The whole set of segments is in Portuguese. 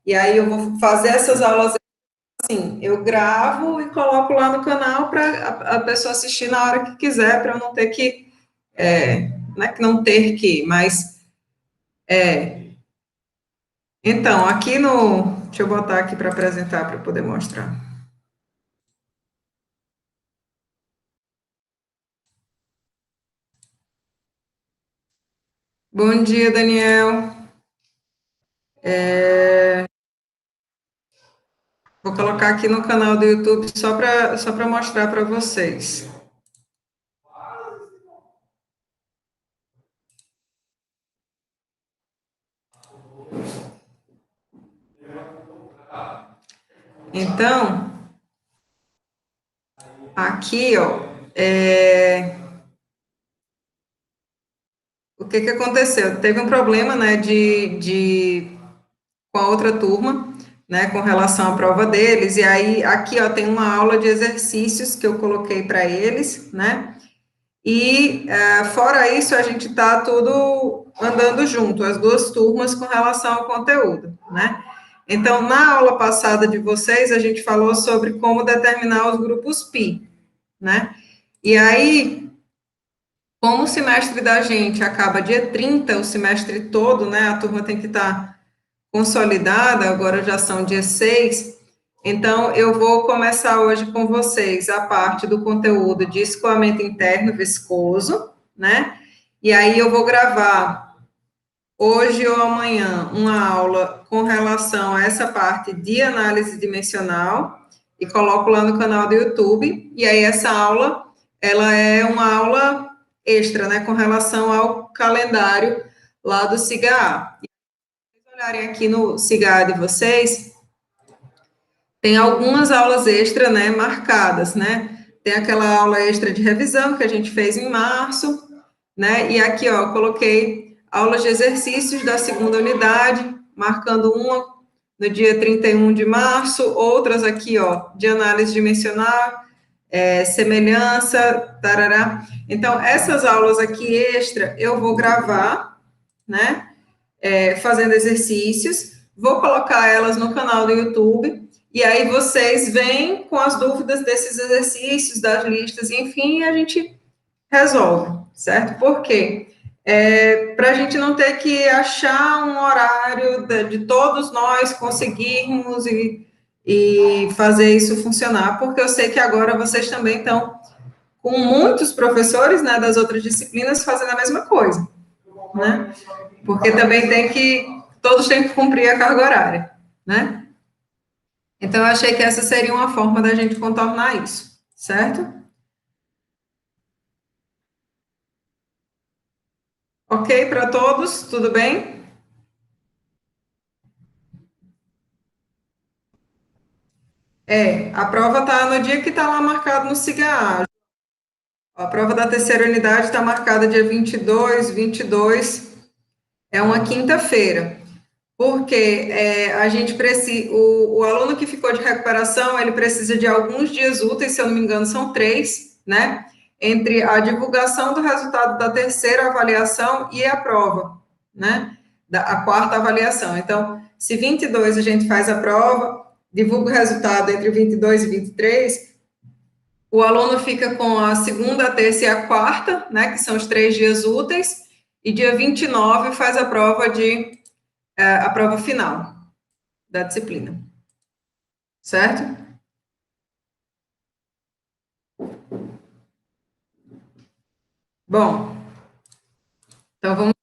E aí eu vou fazer essas aulas assim, eu gravo e coloco lá no canal para a pessoa assistir na hora que quiser, para eu não ter que, não é que não ter que, mas, então, aqui no, deixa eu botar aqui para apresentar, para poder mostrar. Bom dia, Daniel. Vou colocar aqui no canal do YouTube só para mostrar para vocês. Então, aqui, ó, o que que aconteceu? Teve um problema, né, com a outra turma, né, com relação à prova deles, e aí aqui, ó, tem uma aula de exercícios que eu coloquei para eles, né, e fora isso, a gente está tudo andando junto, as duas turmas com relação ao conteúdo, né. Então, na aula passada de vocês, a gente falou sobre como determinar os grupos pi, né, e aí, como o semestre da gente acaba dia 30, o semestre todo, né, a turma tem que estar consolidada, agora já são dia 6, então eu vou começar hoje com vocês a parte do conteúdo de escoamento interno viscoso, né? E aí eu vou gravar hoje ou amanhã uma aula com relação a essa parte de análise dimensional e coloco lá no canal do YouTube. E aí essa aula, ela é uma aula extra, né, com relação ao calendário lá do SIGA. Olharem aqui no SIGA de vocês, tem algumas aulas extra, né, marcadas, né? Tem aquela aula extra de revisão que a gente fez em março, né? E aqui, ó, coloquei aulas de exercícios da segunda unidade, marcando uma no dia 31 de março, outras aqui, ó, de análise dimensional, semelhança, tarará. Então, essas aulas aqui extra, eu vou gravar, né? Fazendo exercícios, vou colocar elas no canal do YouTube, e aí vocês vêm com as dúvidas desses exercícios, das listas, enfim, e a gente resolve, certo? Por quê? Para a gente não ter que achar um horário de todos nós conseguirmos e fazer isso funcionar, porque eu sei que agora vocês também estão com muitos professores, né, das outras disciplinas fazendo a mesma coisa, né? Porque também todos têm que cumprir a carga horária, né? Então, eu achei que essa seria uma forma da gente contornar isso, certo? Ok para todos? Tudo bem? A prova está no dia que está lá marcado no SIGA. A prova da terceira unidade está marcada dia 22, é uma quinta-feira. Porque a gente precisa, o aluno que ficou de recuperação, ele precisa de alguns dias úteis, se eu não me engano, são 3, né? Entre a divulgação do resultado da terceira avaliação e a prova, né? A quarta avaliação. Então, se 22 a gente faz a prova, divulga o resultado entre 22 e 23, o aluno fica com a segunda, a terça e a quarta, né? Que são os 3 dias úteis, e dia 29 faz a prova final da disciplina, certo? Bom, então vamos.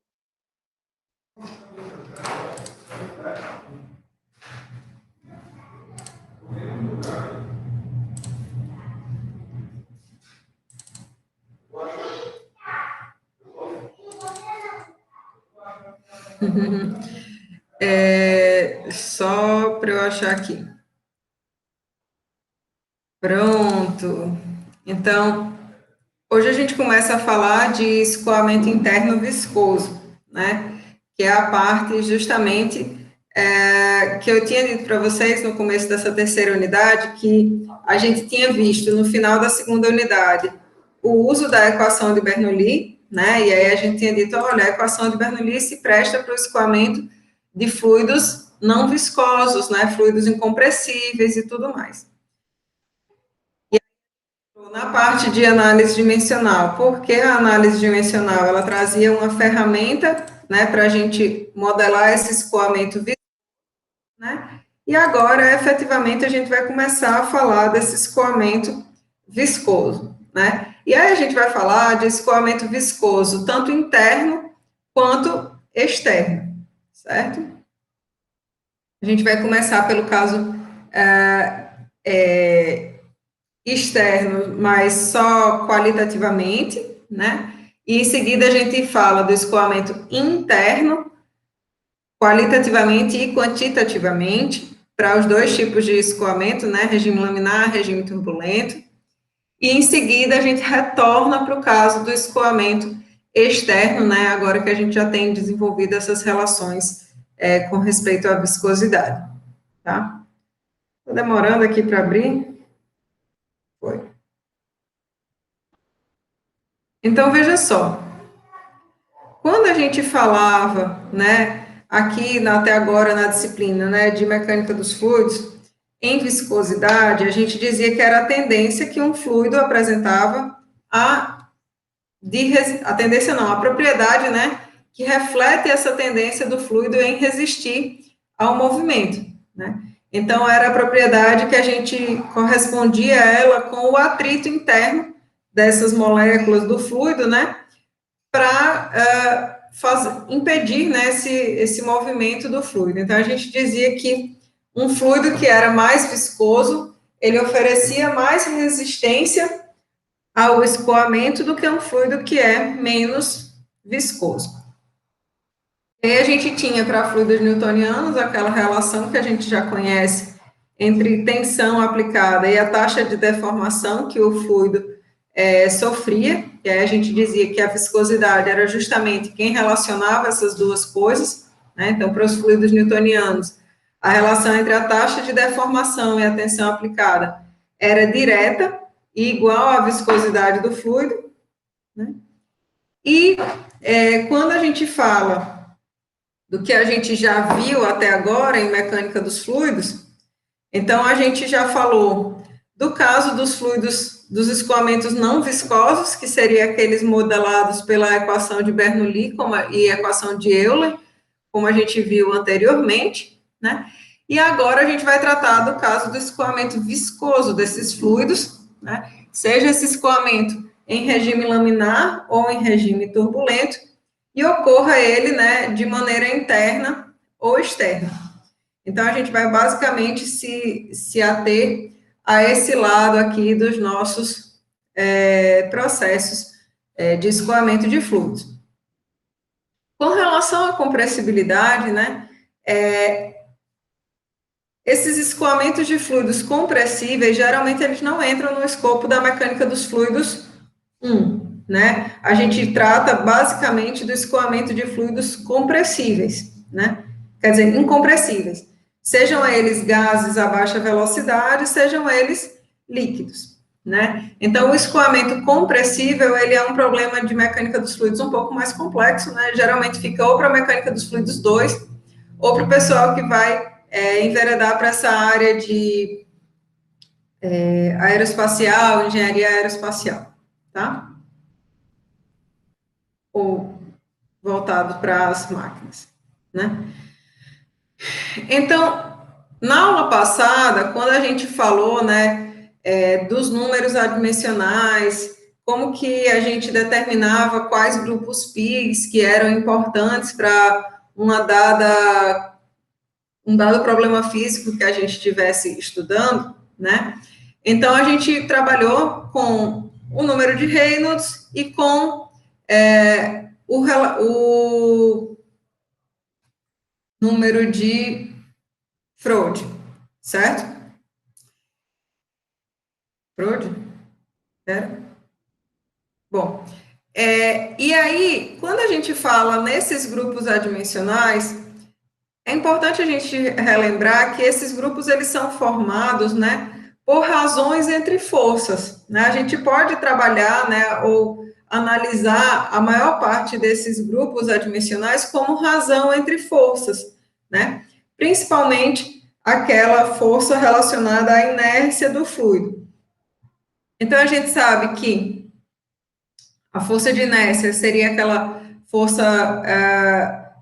Só para eu achar aqui. Pronto. Então, hoje a gente começa a falar de escoamento interno viscoso, né? Que é a parte justamente que eu tinha dito para vocês no começo dessa terceira unidade, que a gente tinha visto no final da segunda unidade o uso da equação de Bernoulli, né? E aí a gente tinha dito, olha, a equação de Bernoulli se presta para o escoamento de fluidos não viscosos, né, fluidos incompressíveis e tudo mais. E na parte de análise dimensional, porque a análise dimensional, ela trazia uma ferramenta, né, para a gente modelar esse escoamento viscoso, né, e agora, efetivamente, a gente vai começar a falar desse escoamento viscoso, né, e aí a gente vai falar de escoamento viscoso, tanto interno quanto externo, certo? A gente vai começar pelo caso externo, mas só qualitativamente, né? E em seguida a gente fala do escoamento interno, qualitativamente e quantitativamente, para os dois tipos de escoamento, né? Regime laminar, regime turbulento. E em seguida a gente retorna para o caso do escoamento externo, né? Agora que a gente já tem desenvolvido essas relações com respeito à viscosidade, tá? Está demorando aqui para abrir? Foi. Então, veja só. Quando a gente falava, né, aqui até agora na disciplina, né, de mecânica dos fluidos, em viscosidade, a gente dizia que era a tendência que um fluido apresentava a tendência não, a propriedade, né, que reflete essa tendência do fluido em resistir ao movimento, né? Então, era a propriedade que a gente correspondia a ela com o atrito interno dessas moléculas do fluido, né, para impedir, né, esse movimento do fluido. Então, a gente dizia que um fluido que era mais viscoso, ele oferecia mais resistência ao escoamento do que um fluido que é menos viscoso. E aí a gente tinha para fluidos newtonianos aquela relação que a gente já conhece entre tensão aplicada e a taxa de deformação que o fluido sofria, e aí a gente dizia que a viscosidade era justamente quem relacionava essas duas coisas, né? Então, para os fluidos newtonianos, a relação entre a taxa de deformação e a tensão aplicada era direta e igual à viscosidade do fluido, né? E quando a gente fala do que a gente já viu até agora em mecânica dos fluidos, então a gente já falou do caso dos fluidos, dos escoamentos não viscosos, que seriam aqueles modelados pela equação de Bernoulli e equação de Euler, como a gente viu anteriormente, né? E agora a gente vai tratar do caso do escoamento viscoso desses fluidos, né? Seja esse escoamento em regime laminar ou em regime turbulento, e ocorra ele, né, de maneira interna ou externa. Então, a gente vai basicamente se ater a esse lado aqui dos nossos processos de escoamento de fluidos. Com relação à compressibilidade, né, esses escoamentos de fluidos compressíveis, geralmente eles não entram no escopo da mecânica dos fluidos 1, né? A gente trata basicamente do escoamento de fluidos compressíveis, né? Quer dizer, incompressíveis. Sejam eles gases a baixa velocidade, sejam eles líquidos, né? Então, o escoamento compressível, ele é um problema de mecânica dos fluidos um pouco mais complexo, né? Geralmente fica ou para a mecânica dos fluidos 2, ou para o pessoal que vai enveredar para essa área de aeroespacial, engenharia aeroespacial, tá? Ou voltado para as máquinas, né? Então, na aula passada, quando a gente falou, né, dos números adimensionais, como que a gente determinava quais grupos PIGs que eram importantes para um dado problema físico que a gente estivesse estudando, né? Então, a gente trabalhou com o número de Reynolds e com o número de Freud, certo? Freud? Era? Bom, e aí, quando a gente fala nesses grupos adimensionais, é importante a gente relembrar que esses grupos, eles são formados, né, por razões entre forças, né? A gente pode trabalhar, né, ou analisar a maior parte desses grupos adimensionais como razão entre forças, né? principalmente aquela força relacionada à inércia do fluido. Então, a gente sabe que a força de inércia seria aquela força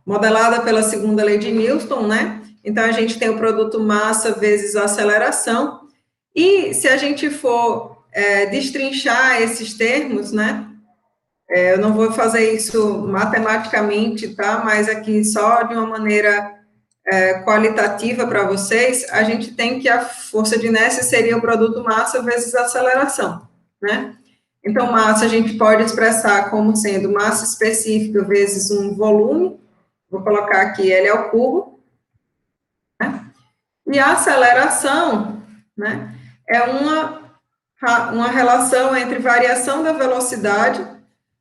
modelada pela segunda lei de Newton, né? Então, a gente tem o produto massa vezes aceleração, e se a gente for destrinchar esses termos, né? Eu não vou fazer isso matematicamente, tá? Mas aqui só de uma maneira qualitativa para vocês, a gente tem que a força de inércia seria o produto massa vezes aceleração, né? Então, massa a gente pode expressar como sendo massa específica vezes um volume, vou colocar aqui L ao cubo, né? E a aceleração, né, é uma relação entre variação da velocidade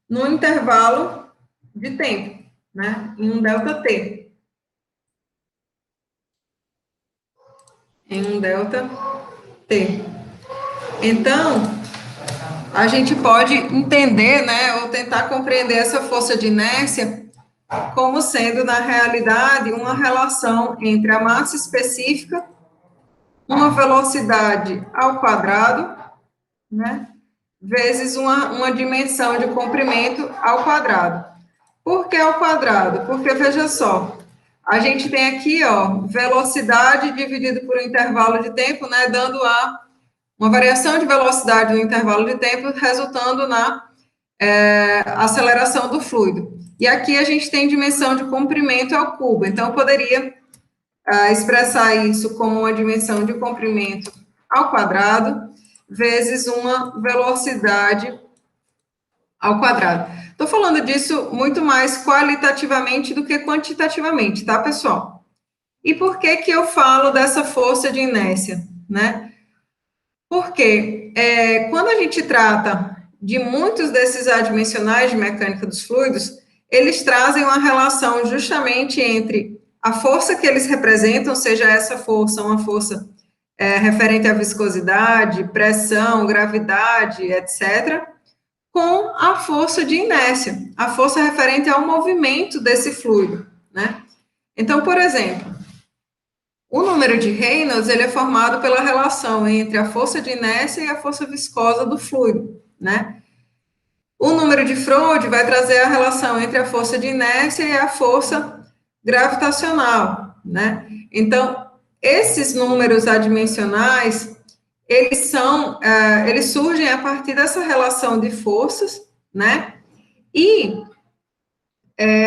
no intervalo de tempo, né, em um ΔT. Em um ΔT. Então, a gente pode entender, né, ou tentar compreender essa força de inércia como sendo, na realidade, uma relação entre a massa específica, uma velocidade ao quadrado, né, vezes uma dimensão de comprimento ao quadrado. Por que ao quadrado? Porque, veja só, a gente tem aqui, ó, velocidade dividido por um intervalo de tempo, né, dando uma variação de velocidade no intervalo de tempo, resultando na aceleração do fluido. E aqui a gente tem dimensão de comprimento ao cubo, então eu poderia expressar isso como uma dimensão de comprimento ao quadrado, vezes uma velocidade ao quadrado. Estou falando disso muito mais qualitativamente do que quantitativamente, tá, pessoal? E por que que eu falo dessa força de inércia, né? Porque quando a gente trata de muitos desses adimensionais de mecânica dos fluidos, eles trazem uma relação justamente entre a força que eles representam, seja essa força uma força referente à viscosidade, pressão, gravidade, etc., com a força de inércia, a força referente ao movimento desse fluido, né? Então, por exemplo, o número de Reynolds, ele é formado pela relação entre a força de inércia e a força viscosa do fluido, né? O número de Freud vai trazer a relação entre a força de inércia e a força gravitacional, né? Então, esses números adimensionais, eles surgem a partir dessa relação de forças, né? E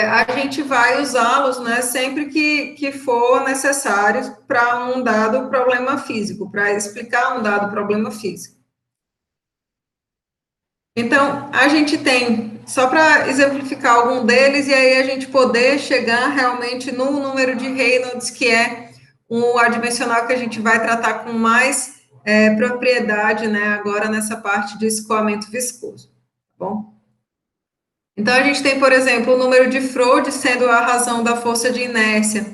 a gente vai usá-los, né, sempre que for necessário para um dado problema físico, para explicar um dado problema físico. Então, a gente tem, só para exemplificar algum deles, e aí a gente poder chegar realmente no número de Reynolds, que é um adimensional que a gente vai tratar com mais propriedade, né, agora nessa parte de escoamento viscoso, tá bom? Então, a gente tem, por exemplo, o número de Freud sendo a razão da força de inércia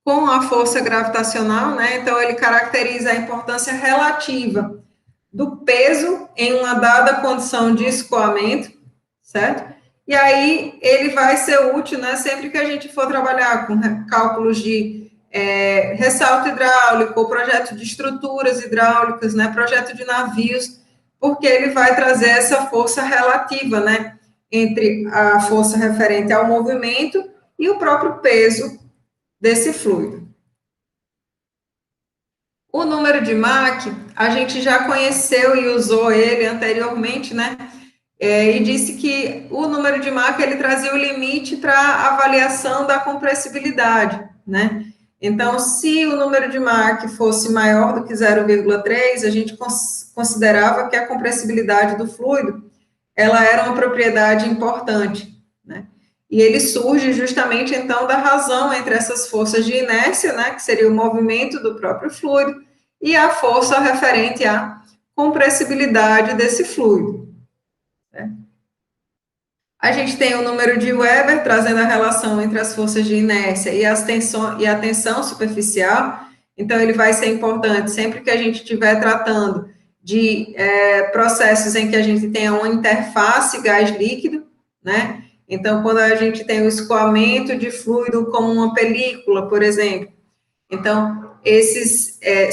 com a força gravitacional, né? Então, ele caracteriza a importância relativa do peso em uma dada condição de escoamento, certo? E aí, ele vai ser útil, né? Sempre que a gente for trabalhar com cálculos de ressalto hidráulico, ou projeto de estruturas hidráulicas, né? Projeto de navios, porque ele vai trazer essa força relativa, né? Entre a força referente ao movimento e o próprio peso desse fluido. O número de Mach, a gente já conheceu e usou ele anteriormente, né? E disse que o número de Mach, ele trazia o limite para a avaliação da compressibilidade, né? Então, se o número de Mach fosse maior do que 0,3, a gente considerava que a compressibilidade do fluido ela era uma propriedade importante, né? E ele surge justamente, então, da razão entre essas forças de inércia, né, que seria o movimento do próprio fluido, e a força referente à compressibilidade desse fluido, né? A gente tem o número de Weber, trazendo a relação entre as forças de inércia e a tensão superficial. Então, ele vai ser importante sempre que a gente estiver tratando de processos em que a gente tenha uma interface gás-líquido, né? Então, quando a gente tem o escoamento de fluido como uma película, por exemplo, Então,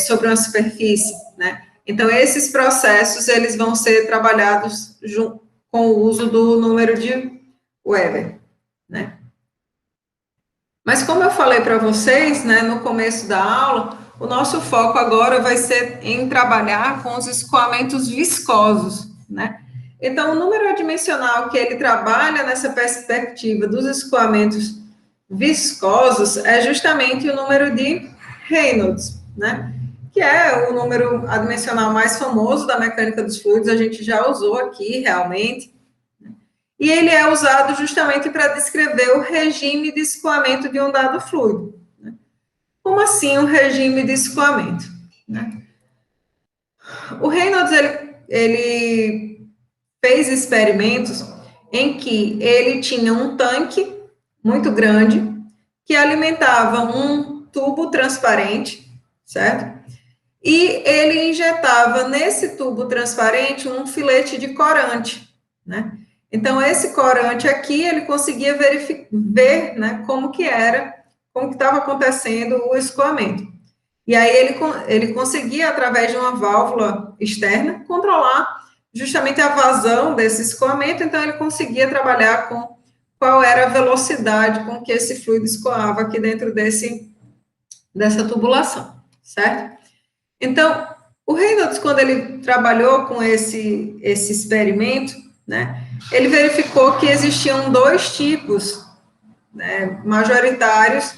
sobre uma superfície, né? Então, esses processos, eles vão ser trabalhados com o uso do número de Weber, né? Mas como eu falei para vocês, né, no começo da aula, o nosso foco agora vai ser em trabalhar com os escoamentos viscosos, né? Então, o número adimensional que ele trabalha nessa perspectiva dos escoamentos viscosos é justamente o número de Reynolds, né? Que é o número adimensional mais famoso da mecânica dos fluidos, a gente já usou aqui realmente. E ele é usado justamente para descrever o regime de escoamento de um dado fluido. Né? Como assim o regime de escoamento? Né? O Reynolds, ele fez experimentos em que ele tinha um tanque muito grande que alimentava um tubo transparente, certo? E ele injetava nesse tubo transparente um filete de corante, né? Então, esse corante aqui, ele conseguia ver, né, como que estava acontecendo o escoamento. E aí ele conseguia, através de uma válvula externa, controlar justamente a vazão desse escoamento, então ele conseguia trabalhar com qual era a velocidade com que esse fluido escoava aqui dentro dessa tubulação, certo? Então, o Reynolds, quando ele trabalhou com esse experimento, né, ele verificou que existiam dois tipos, né, majoritários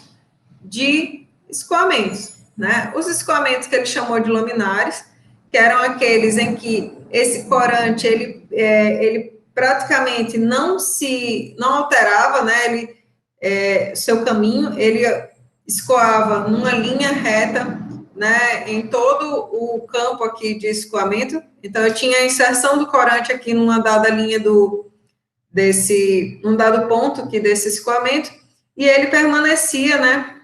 de escoamentos, né? Os escoamentos que ele chamou de laminares, que eram aqueles em que esse corante ele praticamente não alterava, né? Seu caminho, ele escoava numa linha reta, né? Em todo o campo aqui de escoamento. Então eu tinha a inserção do corante aqui numa dada linha num dado ponto aqui desse escoamento, e ele permanecia, né,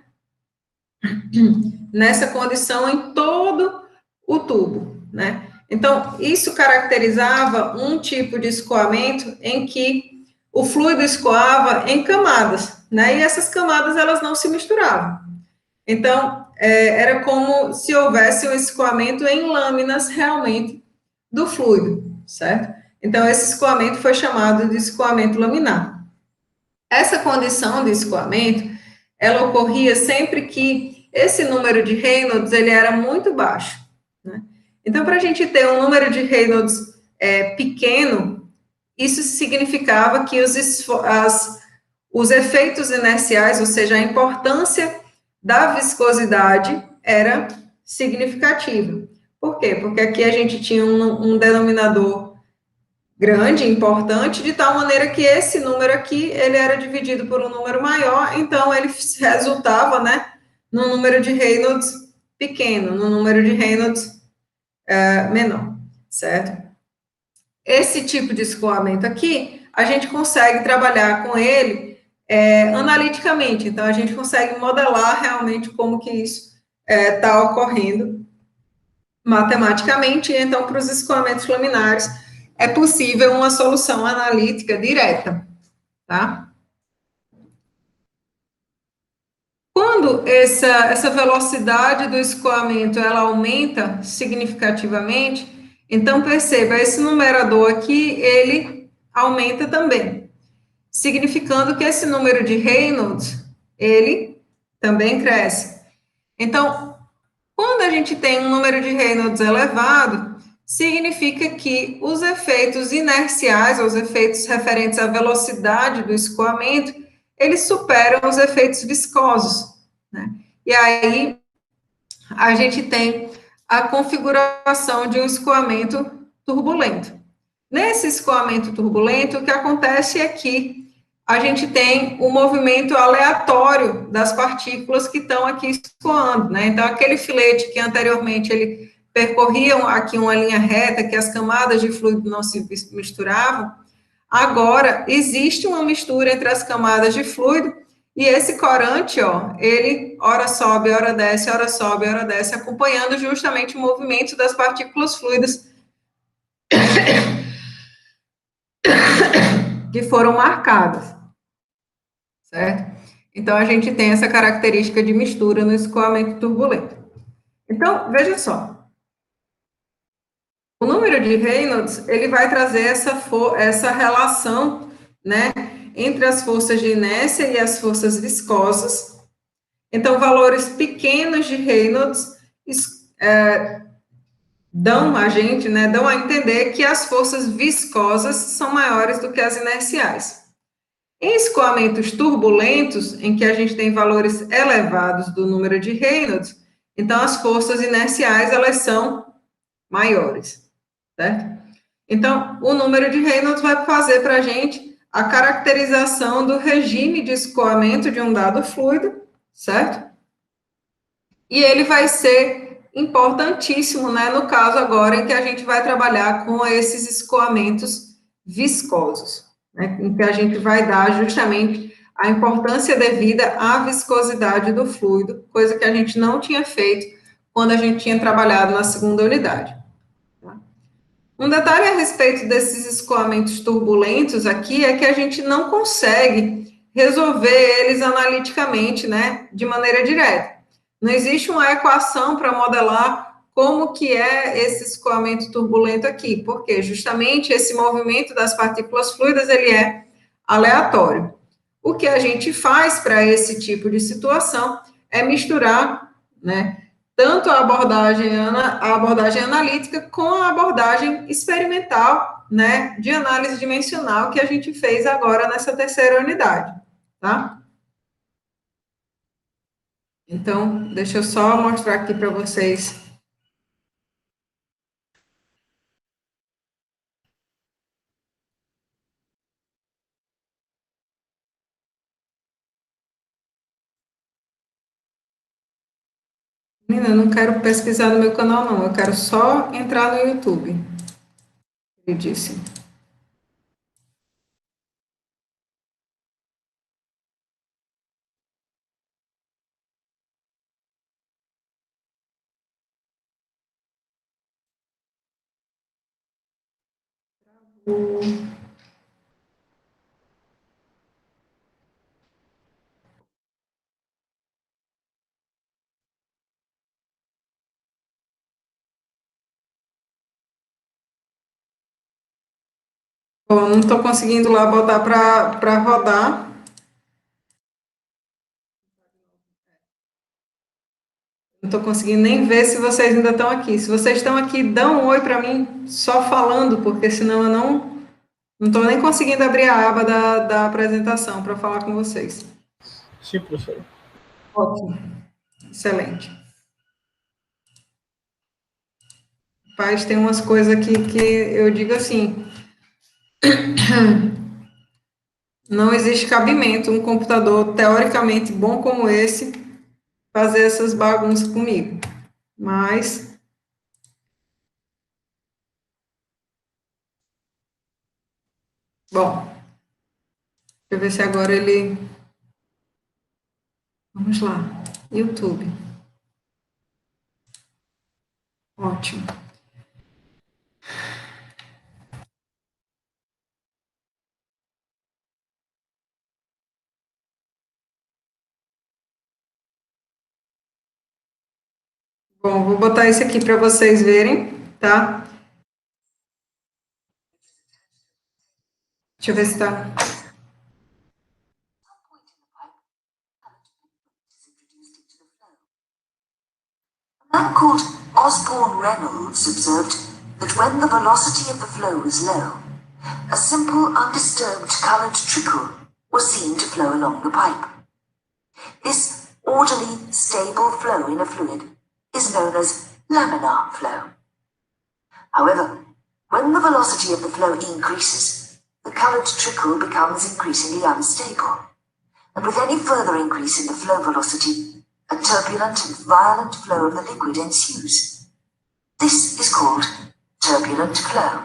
nessa condição em todo o tubo, né? Então, isso caracterizava um tipo de escoamento em que o fluido escoava em camadas, né? E essas camadas, elas não se misturavam. Então, era como se houvesse um escoamento em lâminas, realmente, do fluido, certo? Então, esse escoamento foi chamado de escoamento laminar. Essa condição de escoamento, ela ocorria sempre que esse número de Reynolds, ele era muito baixo, né? Então, para a gente ter um número de Reynolds pequeno, isso significava que os efeitos inerciais, ou seja, a importância da viscosidade era significativa. Por quê? Porque aqui a gente tinha um denominador grande, importante, de tal maneira que esse número aqui, ele era dividido por um número maior, então ele resultava, né, num número de Reynolds pequeno, num número de Reynolds menor, certo? Esse tipo de escoamento aqui, a gente consegue trabalhar com ele analiticamente, então a gente consegue modelar realmente como que isso está ocorrendo matematicamente, então para os escoamentos laminares, é possível uma solução analítica direta, tá? Quando essa velocidade do escoamento, ela aumenta significativamente, então perceba, esse numerador aqui, ele aumenta também, significando que esse número de Reynolds, ele também cresce. Então, quando a gente tem um número de Reynolds elevado, significa que os efeitos inerciais, os efeitos referentes à velocidade do escoamento, eles superam os efeitos viscosos, né? E aí a gente tem a configuração de um escoamento turbulento. Nesse escoamento turbulento, o que acontece é que a gente tem o movimento aleatório das partículas que estão aqui escoando, né? Então, aquele filete que anteriormente ele percorria aqui uma linha reta, que as camadas de fluido não se misturavam, agora existe uma mistura entre as camadas de fluido e esse corante, ó, ele ora sobe, ora desce, ora sobe, ora desce, acompanhando justamente o movimento das partículas fluidas que foram marcadas, certo? Então, a gente tem essa característica de mistura no escoamento turbulento. Então, veja só. O número de Reynolds, ele vai trazer essa relação, né, entre as forças de inércia e as forças viscosas. Então, valores pequenos de Reynolds dão a gente, né, dão a entender que as forças viscosas são maiores do que as inerciais. Em escoamentos turbulentos, em que a gente tem valores elevados do número de Reynolds, então as forças inerciais, elas são maiores, certo? Então, o número de Reynolds vai fazer para a gente a caracterização do regime de escoamento de um dado fluido, certo? E ele vai ser importantíssimo, né, no caso agora em que a gente vai trabalhar com esses escoamentos viscosos, né, em que a gente vai dar justamente a importância devida à viscosidade do fluido, coisa que a gente não tinha feito quando a gente tinha trabalhado na segunda unidade. Um detalhe a respeito desses escoamentos turbulentos aqui é que a gente não consegue resolver eles analiticamente, né, de maneira direta. Não existe uma equação para modelar como que é esse escoamento turbulento aqui, porque justamente esse movimento das partículas fluidas, ele é aleatório. O que a gente faz para esse tipo de situação é misturar, né, tanto a abordagem analítica com a abordagem experimental, né, de análise dimensional que a gente fez agora nessa terceira unidade, tá? Então, deixa eu só mostrar aqui para vocês. Menina, eu não quero pesquisar no meu canal, não. Eu quero só entrar no YouTube. Ele disse. Bom, não estou conseguindo lá botar para rodar. Não estou conseguindo nem ver se vocês ainda estão aqui. Se vocês estão aqui, dão um oi para mim, só falando, porque senão eu não estou nem conseguindo abrir a aba da apresentação para falar com vocês. Sim, professor. Ótimo. Excelente. Paz, tem umas coisas aqui que eu digo assim, não existe cabimento um computador teoricamente bom como esse fazer essas bagunças comigo. Mas bom, deixa eu ver se agora ele. Vamos lá. YouTube. Ótimo. Bom, vou botar esse aqui para vocês verem, tá? Deixa eu ver se tá. A man called Osborne Reynolds observed that when the velocity of the flow was low, a simple undisturbed coloured trickle was seen to flow along the pipe. This orderly, stable flow in a fluid is known as laminar flow. However, when the velocity of the flow increases, the coloured trickle becomes increasingly unstable, and with any further increase in the flow velocity, a turbulent and violent flow of the liquid ensues. This is called turbulent flow.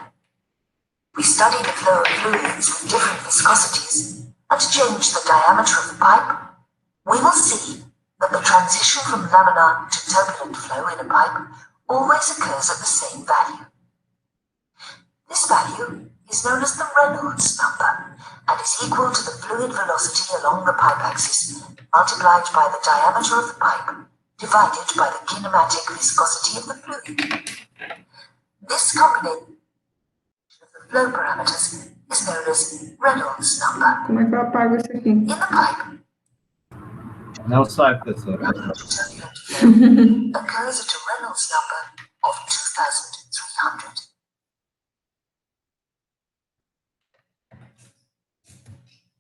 We study the flow of fluids with different viscosities and change the diameter of the pipe. We will see that the transition from laminar to turbulent flow in a pipe always occurs at the same value. This value is known as the Reynolds number and is equal to the fluid velocity along the pipe axis multiplied by the diameter of the pipe divided by the kinematic viscosity of the fluid. This combination of the flow parameters is known as Reynolds number. Como é que eu apago isso aqui? In the pipe, Não sai, professor. occurs at a Reynolds number of 2,300.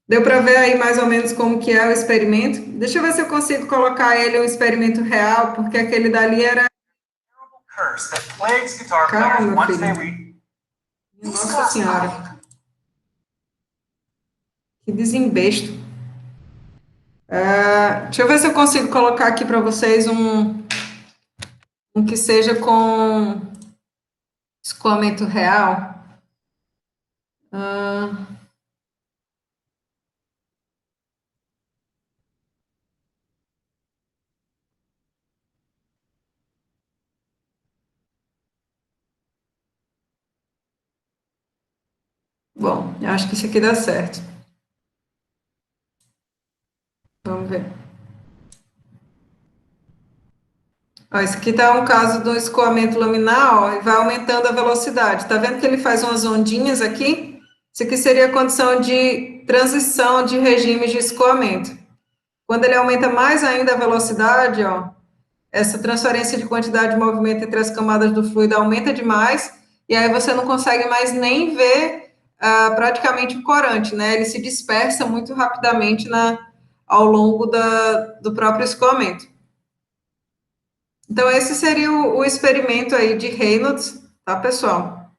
Deu para ver aí mais ou menos como que é o experimento? Deixa eu ver se eu consigo colocar ele um experimento real, porque aquele dali era... Calma, filho. Nossa Senhora. Que desembesto. Deixa eu ver se eu consigo colocar aqui para vocês um que seja com escoamento real. Bom, eu acho que isso aqui dá certo. Vamos ver. Ó, esse aqui tá um caso do escoamento laminar, ó, e vai aumentando a velocidade. Tá vendo que ele faz umas ondinhas aqui? Isso aqui seria a condição de transição de regimes de escoamento. Quando ele aumenta mais ainda a velocidade, ó, essa transferência de quantidade de movimento entre as camadas do fluido aumenta demais, e aí você não consegue mais nem ver praticamente o corante, né? Ele se dispersa muito rapidamente ao longo do próprio escoamento. Então, esse seria o experimento aí de Reynolds, tá, pessoal?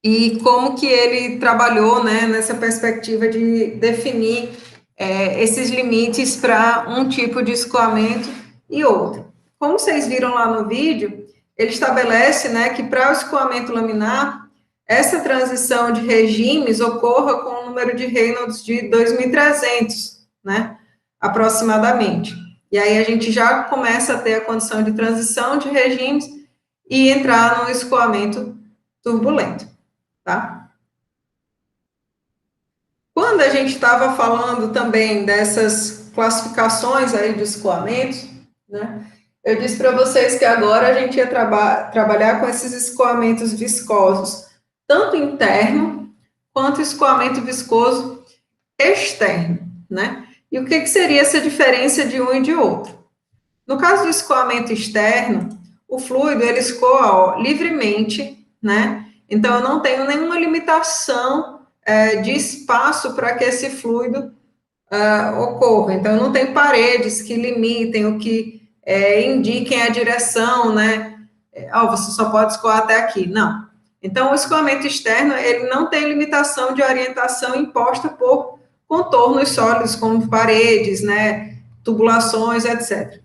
E como que ele trabalhou, né, nessa perspectiva de definir esses limites para um tipo de escoamento e outro. Como vocês viram lá no vídeo, ele estabelece, né, que para o escoamento laminar, essa transição de regimes ocorra com um número de Reynolds de 2.300, né, aproximadamente. E aí a gente já começa a ter a condição de transição de regimes e entrar no escoamento turbulento, tá? Quando a gente estava falando também dessas classificações aí de escoamentos, né, eu disse para vocês que agora a gente ia trabalhar com esses escoamentos viscosos, tanto interno quanto escoamento viscoso externo, né? E o que seria essa diferença de um e de outro? No caso do escoamento externo, o fluido, ele escoa, ó, livremente, né? Então, eu não tenho nenhuma limitação de espaço para que esse fluido ocorra. Então, eu não tenho paredes que limitem, o que indiquem a direção, né? Você só pode escoar até aqui. Não. Então, o escoamento externo, ele não tem limitação de orientação imposta por contornos sólidos, como paredes, né, tubulações, etc.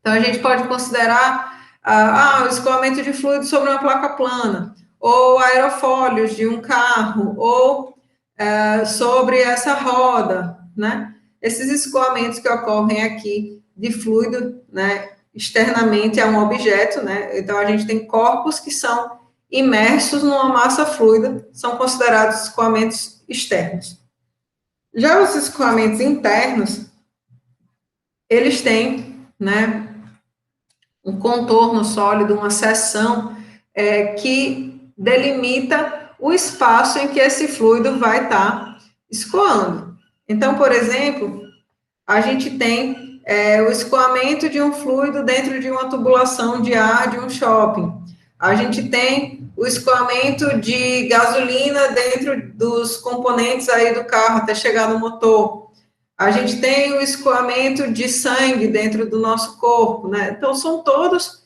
Então, a gente pode considerar o escoamento de fluido sobre uma placa plana, ou aerofólios de um carro, ou sobre essa roda, né? Esses escoamentos que ocorrem aqui de fluido, né, externamente a um objeto, né? Então, a gente tem corpos que são imersos numa massa fluida, são considerados escoamentos externos. Já os escoamentos internos, eles têm, né, um contorno sólido, uma seção que delimita o espaço em que esse fluido vai estar escoando. Então, por exemplo, a gente tem o escoamento de um fluido dentro de uma tubulação de ar de um shopping. A gente tem o escoamento de gasolina dentro dos componentes aí do carro até chegar no motor. A gente tem o escoamento de sangue dentro do nosso corpo, né? Então, são todos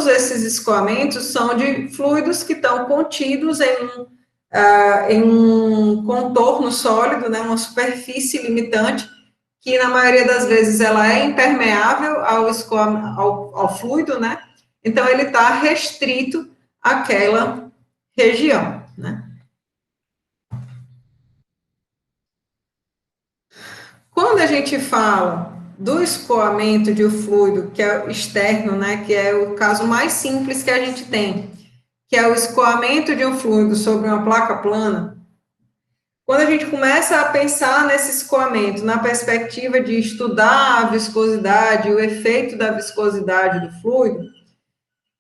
esses escoamentos são de fluidos que estão contidos em um contorno sólido, né? Uma superfície limitante, que na maioria das vezes ela é impermeável ao fluido, né? Então, ele está restrito àquela região, né? Quando a gente fala do escoamento de um fluido, que é externo, né, que é o caso mais simples que a gente tem, que é o escoamento de um fluido sobre uma placa plana, quando a gente começa a pensar nesse escoamento, na perspectiva de estudar a viscosidade, o efeito da viscosidade do fluido,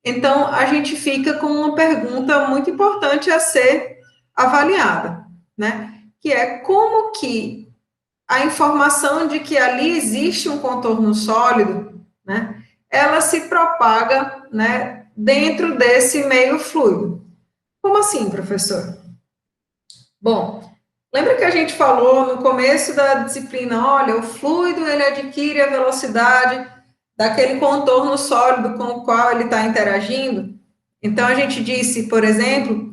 então a gente fica com uma pergunta muito importante a ser avaliada, né? Que é como que a informação de que ali existe um contorno sólido, né? Ela se propaga, né? Dentro desse meio fluido. Como assim, professor? Bom, lembra que a gente falou no começo da disciplina, olha, o fluido, ele adquire a velocidade daquele contorno sólido com o qual ele está interagindo? Então, a gente disse, por exemplo,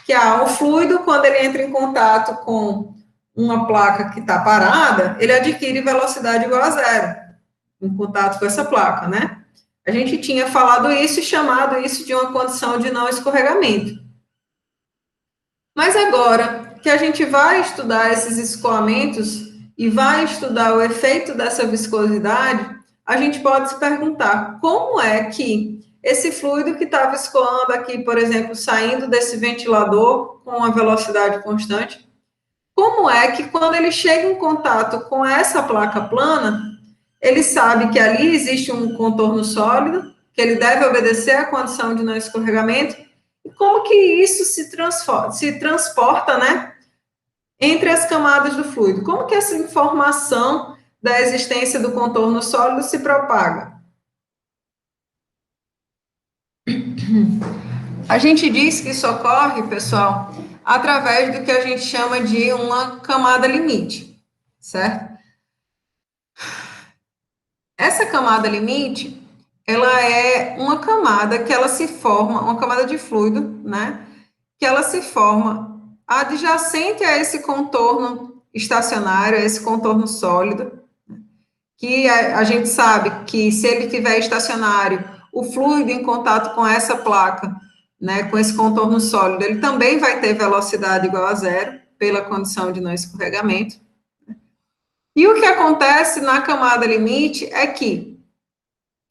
que o fluido, quando ele entra em contato com uma placa que está parada, ele adquire velocidade igual a zero, em contato com essa placa, né? A gente tinha falado isso e chamado isso de uma condição de não escorregamento. Mas agora que a gente vai estudar esses escoamentos e vai estudar o efeito dessa viscosidade, a gente pode se perguntar como é que esse fluido que estava escoando aqui, por exemplo, saindo desse ventilador com uma velocidade constante, como é que quando ele chega em contato com essa placa plana, ele sabe que ali existe um contorno sólido, que ele deve obedecer à condição de não escorregamento, e como que isso se transporta, né, entre as camadas do fluido? Como que essa informação da existência do contorno sólido se propaga? A gente diz que isso ocorre, pessoal, através do que a gente chama de uma camada limite, certo? Essa camada limite, ela é uma camada que ela se forma, uma camada de fluido, né? Que ela se forma adjacente a esse contorno estacionário, a esse contorno sólido, que a gente sabe que se ele estiver estacionário, o fluido em contato com essa placa, né, com esse contorno sólido, ele também vai ter velocidade igual a zero, pela condição de não escorregamento. E o que acontece na camada limite é que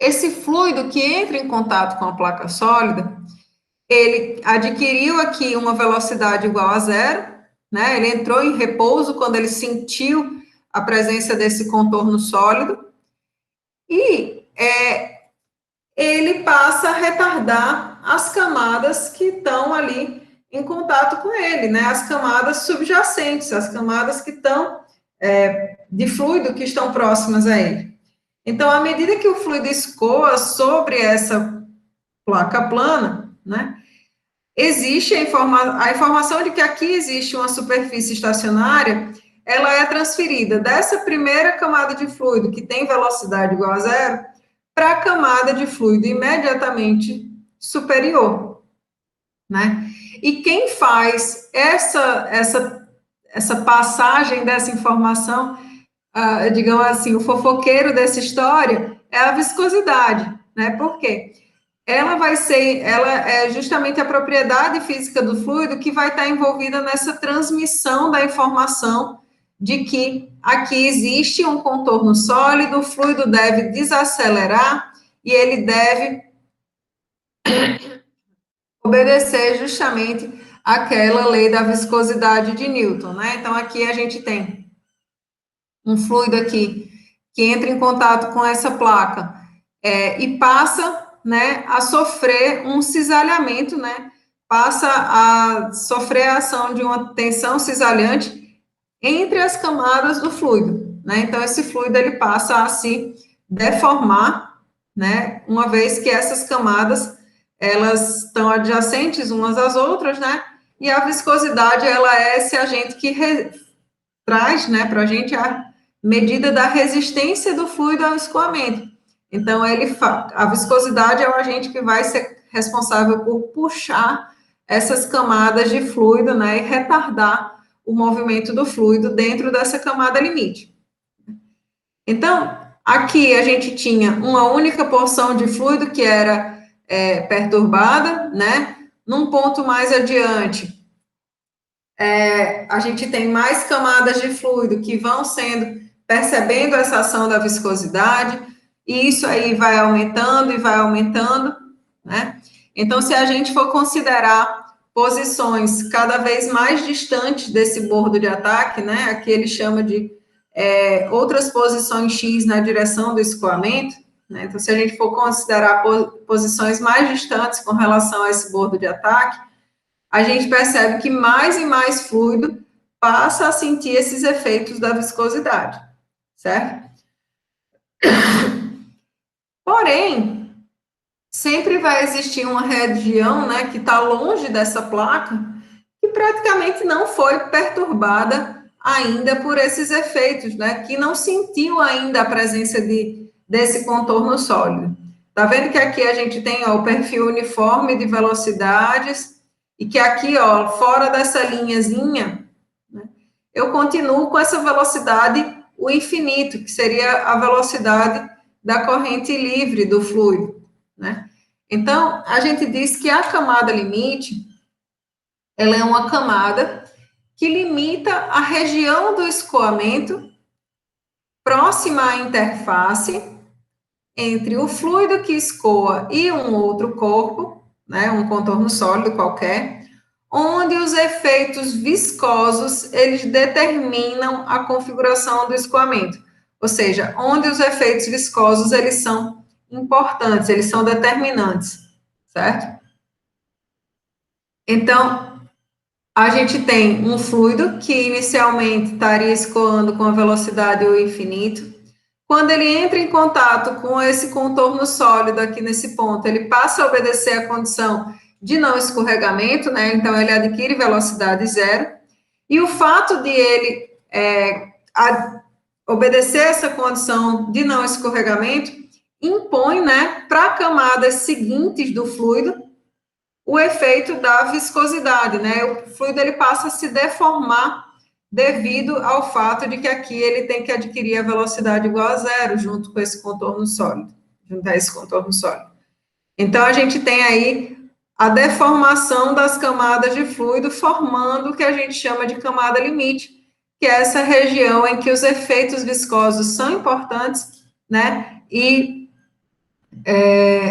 esse fluido que entra em contato com a placa sólida, ele adquiriu aqui uma velocidade igual a zero, né? Ele entrou em repouso quando ele sentiu a presença desse contorno sólido, e ele passa a retardar as camadas que estão ali em contato com ele, né? As camadas subjacentes, as camadas que estão de fluido que estão próximas a ele. Então, à medida que o fluido escoa sobre essa placa plana, né? Existe a informação de que aqui existe uma superfície estacionária, ela é transferida dessa primeira camada de fluido, que tem velocidade igual a zero, para a camada de fluido imediatamente superior, né? E quem faz essa passagem dessa informação, digamos assim, o fofoqueiro dessa história, é a viscosidade, né? Por quê? Ela é justamente a propriedade física do fluido que vai estar envolvida nessa transmissão da informação de que aqui existe um contorno sólido, o fluido deve desacelerar e ele deve obedecer justamente àquela lei da viscosidade de Newton, né? Então, aqui a gente tem um fluido aqui que entra em contato com essa placa e passa, né, a sofrer um cisalhamento, né, passa a sofrer a ação de uma tensão cisalhante entre as camadas do fluido, né, então esse fluido ele passa a se deformar, né, uma vez que essas camadas, elas estão adjacentes umas às outras, né, e a viscosidade, ela é esse agente que traz, né, para a gente a medida da resistência do fluido ao escoamento. Então, a viscosidade é o agente que vai ser responsável por puxar essas camadas de fluido, né, e retardar o movimento do fluido dentro dessa camada limite. Então, aqui a gente tinha uma única porção de fluido que era perturbada, né, num ponto mais adiante, a gente tem mais camadas de fluido que vão percebendo essa ação da viscosidade, e isso aí vai aumentando e vai aumentando, né? Então, se a gente for considerar posições cada vez mais distantes desse bordo de ataque, né, aqui ele chama de outras posições X na direção do escoamento, né, então, se a gente for considerar posições mais distantes com relação a esse bordo de ataque, a gente percebe que mais e mais fluido passa a sentir esses efeitos da viscosidade, certo? Porém, sempre vai existir uma região, né, que está longe dessa placa, que praticamente não foi perturbada ainda por esses efeitos, né, que não sentiu ainda a presença desse contorno sólido. Tá vendo que aqui a gente tem, ó, o perfil uniforme de velocidades, e que aqui, ó, fora dessa linhazinha, né, eu continuo com essa velocidade, o infinito, que seria a velocidade da corrente livre do fluido, né? Então, a gente diz que a camada limite, ela é uma camada que limita a região do escoamento próxima à interface entre o fluido que escoa e um outro corpo, né, um contorno sólido qualquer, onde os efeitos viscosos, eles determinam a configuração do escoamento. Ou seja, onde os efeitos viscosos, eles são importantes, eles são determinantes, certo? Então, a gente tem um fluido que inicialmente estaria escoando com a velocidade o infinito. Quando ele entra em contato com esse contorno sólido aqui nesse ponto, ele passa a obedecer a condição de não escorregamento, né? Então, ele adquire velocidade zero. E o fato de ele obedecer essa condição de não escorregamento impõe, né, para camadas seguintes do fluido o efeito da viscosidade, né? O fluido ele passa a se deformar devido ao fato de que aqui ele tem que adquirir a velocidade igual a zero junto com esse contorno sólido, junto a esse contorno sólido. Então, a gente tem aí a deformação das camadas de fluido, formando o que a gente chama de camada limite, que é essa região em que os efeitos viscosos são importantes, né? E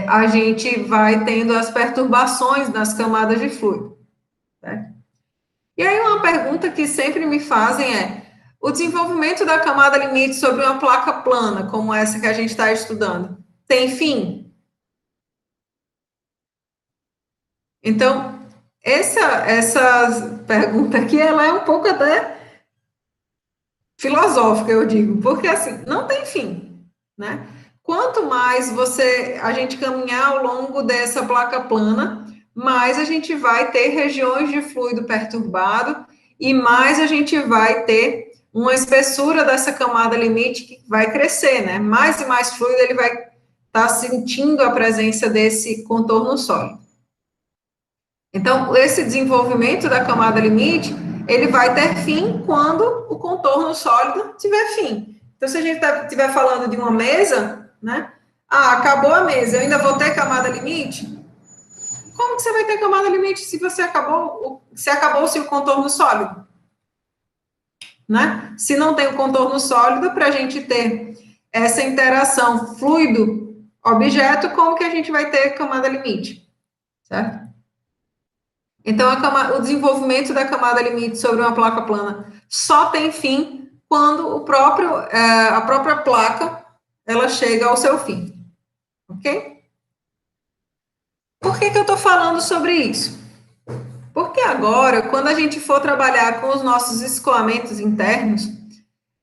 a gente vai tendo as perturbações nas camadas de fluido, né? E aí, uma pergunta que sempre me fazem é: o desenvolvimento da camada limite sobre uma placa plana, como essa que a gente está estudando, tem fim? Então, essa pergunta aqui, ela é um pouco até filosófica, eu digo, porque assim, não tem fim, né? Quanto mais a gente caminhar ao longo dessa placa plana, mais a gente vai ter regiões de fluido perturbado e mais a gente vai ter uma espessura dessa camada limite que vai crescer, né? Mais e mais fluido ele vai estar sentindo a presença desse contorno sólido. Então, esse desenvolvimento da camada limite, ele vai ter fim quando o contorno sólido tiver fim. Então, se a gente estiver falando de uma mesa, né? Ah, acabou a mesa, eu ainda vou ter camada limite? Como que você vai ter camada limite se acabou-se o contorno sólido? Né? Se não tem o contorno sólido, para a gente ter essa interação fluido-objeto, como que a gente vai ter camada limite? Certo? Então, o desenvolvimento da camada limite sobre uma placa plana só tem fim quando a própria placa ela chega ao seu fim. Ok? Por que eu estou falando sobre isso? Porque agora, quando a gente for trabalhar com os nossos escoamentos internos,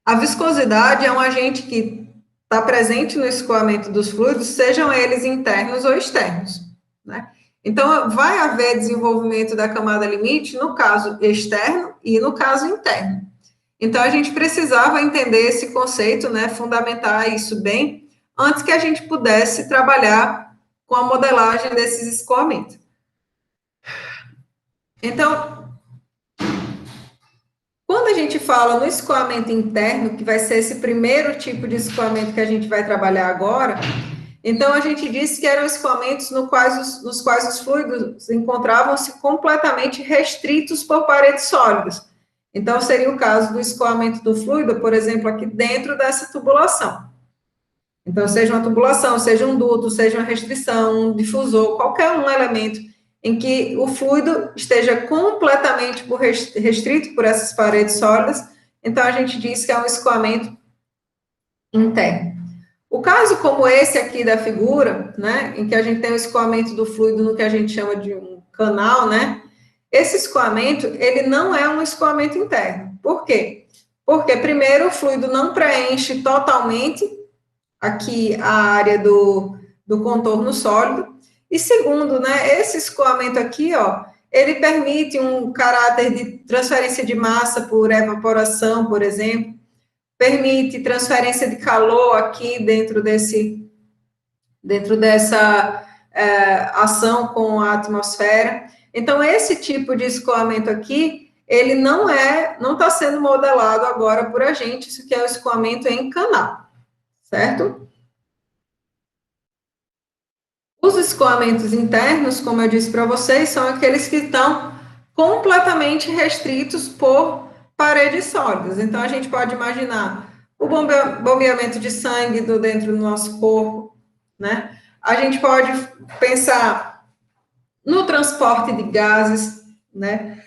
a viscosidade é um agente que está presente no escoamento dos fluidos, sejam eles internos ou externos, né? Então, vai haver desenvolvimento da camada limite no caso externo e no caso interno. Então, a gente precisava entender esse conceito, né, fundamentar isso bem, antes que a gente pudesse trabalhar com a modelagem desses escoamentos. Então, quando a gente fala no escoamento interno, que vai ser esse primeiro tipo de escoamento que a gente vai trabalhar agora, então a gente disse que eram escoamentos nos quais os fluidos encontravam-se completamente restritos por paredes sólidas. Então, seria o caso do escoamento do fluido, por exemplo, aqui dentro dessa tubulação. Então, seja uma tubulação, seja um duto, seja uma restrição, um difusor, qualquer um elemento em que o fluido esteja completamente restrito por essas paredes sólidas, então a gente diz que é um escoamento interno. O caso como esse aqui da figura, né, em que a gente tem o escoamento do fluido no que a gente chama de um canal, né, esse escoamento, ele não é um escoamento interno. Por quê? Porque, primeiro, o fluido não preenche totalmente aqui a área do contorno sólido, e segundo, né, esse escoamento aqui, ó, ele permite um caráter de transferência de massa por evaporação, por exemplo, permite transferência de calor aqui dentro dessa ação com a atmosfera. Então, esse tipo de escoamento aqui, ele não está sendo modelado agora por a gente, isso que é o escoamento em canal, certo? Os escoamentos internos, como eu disse para vocês, são aqueles que estão completamente restritos por paredes sólidas. Então, a gente pode imaginar o bombeamento de sangue dentro do nosso corpo, né? A gente pode pensar no transporte de gases, né?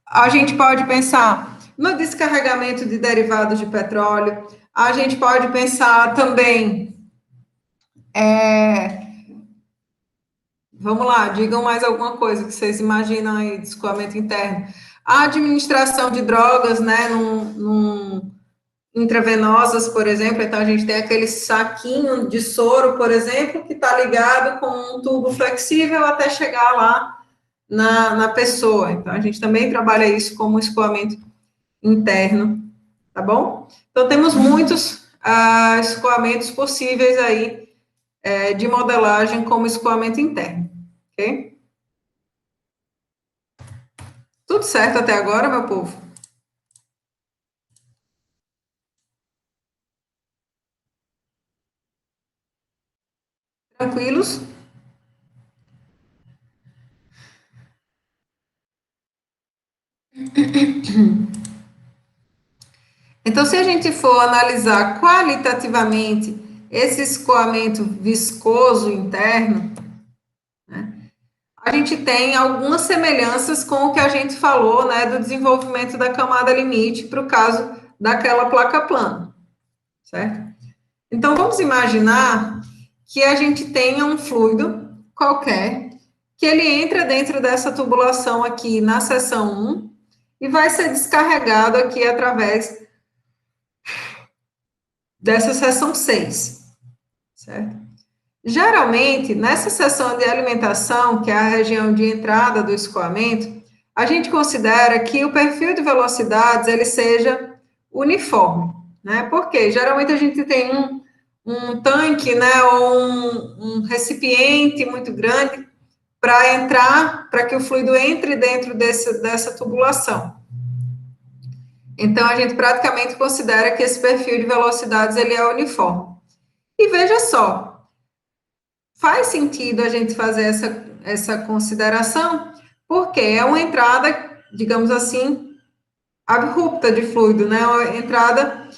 A gente pode pensar no descarregamento de derivados de petróleo. A gente pode pensar também vamos lá, digam mais alguma coisa que vocês imaginam aí de escoamento interno. A administração de drogas, né, intravenosas, por exemplo, então a gente tem aquele saquinho de soro, por exemplo, que está ligado com um tubo flexível até chegar lá na pessoa. Então, a gente também trabalha isso como escoamento interno, tá bom? Então, temos muitos escoamentos possíveis aí de modelagem como escoamento interno, ok? Tudo certo até agora, meu povo? Tranquilos? Então, se a gente for analisar qualitativamente esse escoamento viscoso interno, né, a gente tem algumas semelhanças com o que a gente falou, né, do desenvolvimento da camada limite para o caso daquela placa plana, certo? Então, vamos imaginar que a gente tenha um fluido qualquer, que ele entra dentro dessa tubulação aqui na seção 1 e vai ser descarregado aqui através dessa seção 6, certo? Geralmente, nessa seção de alimentação, que é a região de entrada do escoamento, a gente considera que o perfil de velocidades ele seja uniforme, né? Porque geralmente a gente tem um tanque, né, ou um recipiente muito grande para entrar, para que o fluido entre dentro dessa tubulação. Então, a gente praticamente considera que esse perfil de velocidades ele é uniforme. E veja só, faz sentido a gente fazer essa consideração, porque é uma entrada, digamos assim, abrupta de fluido, né? Uma entrada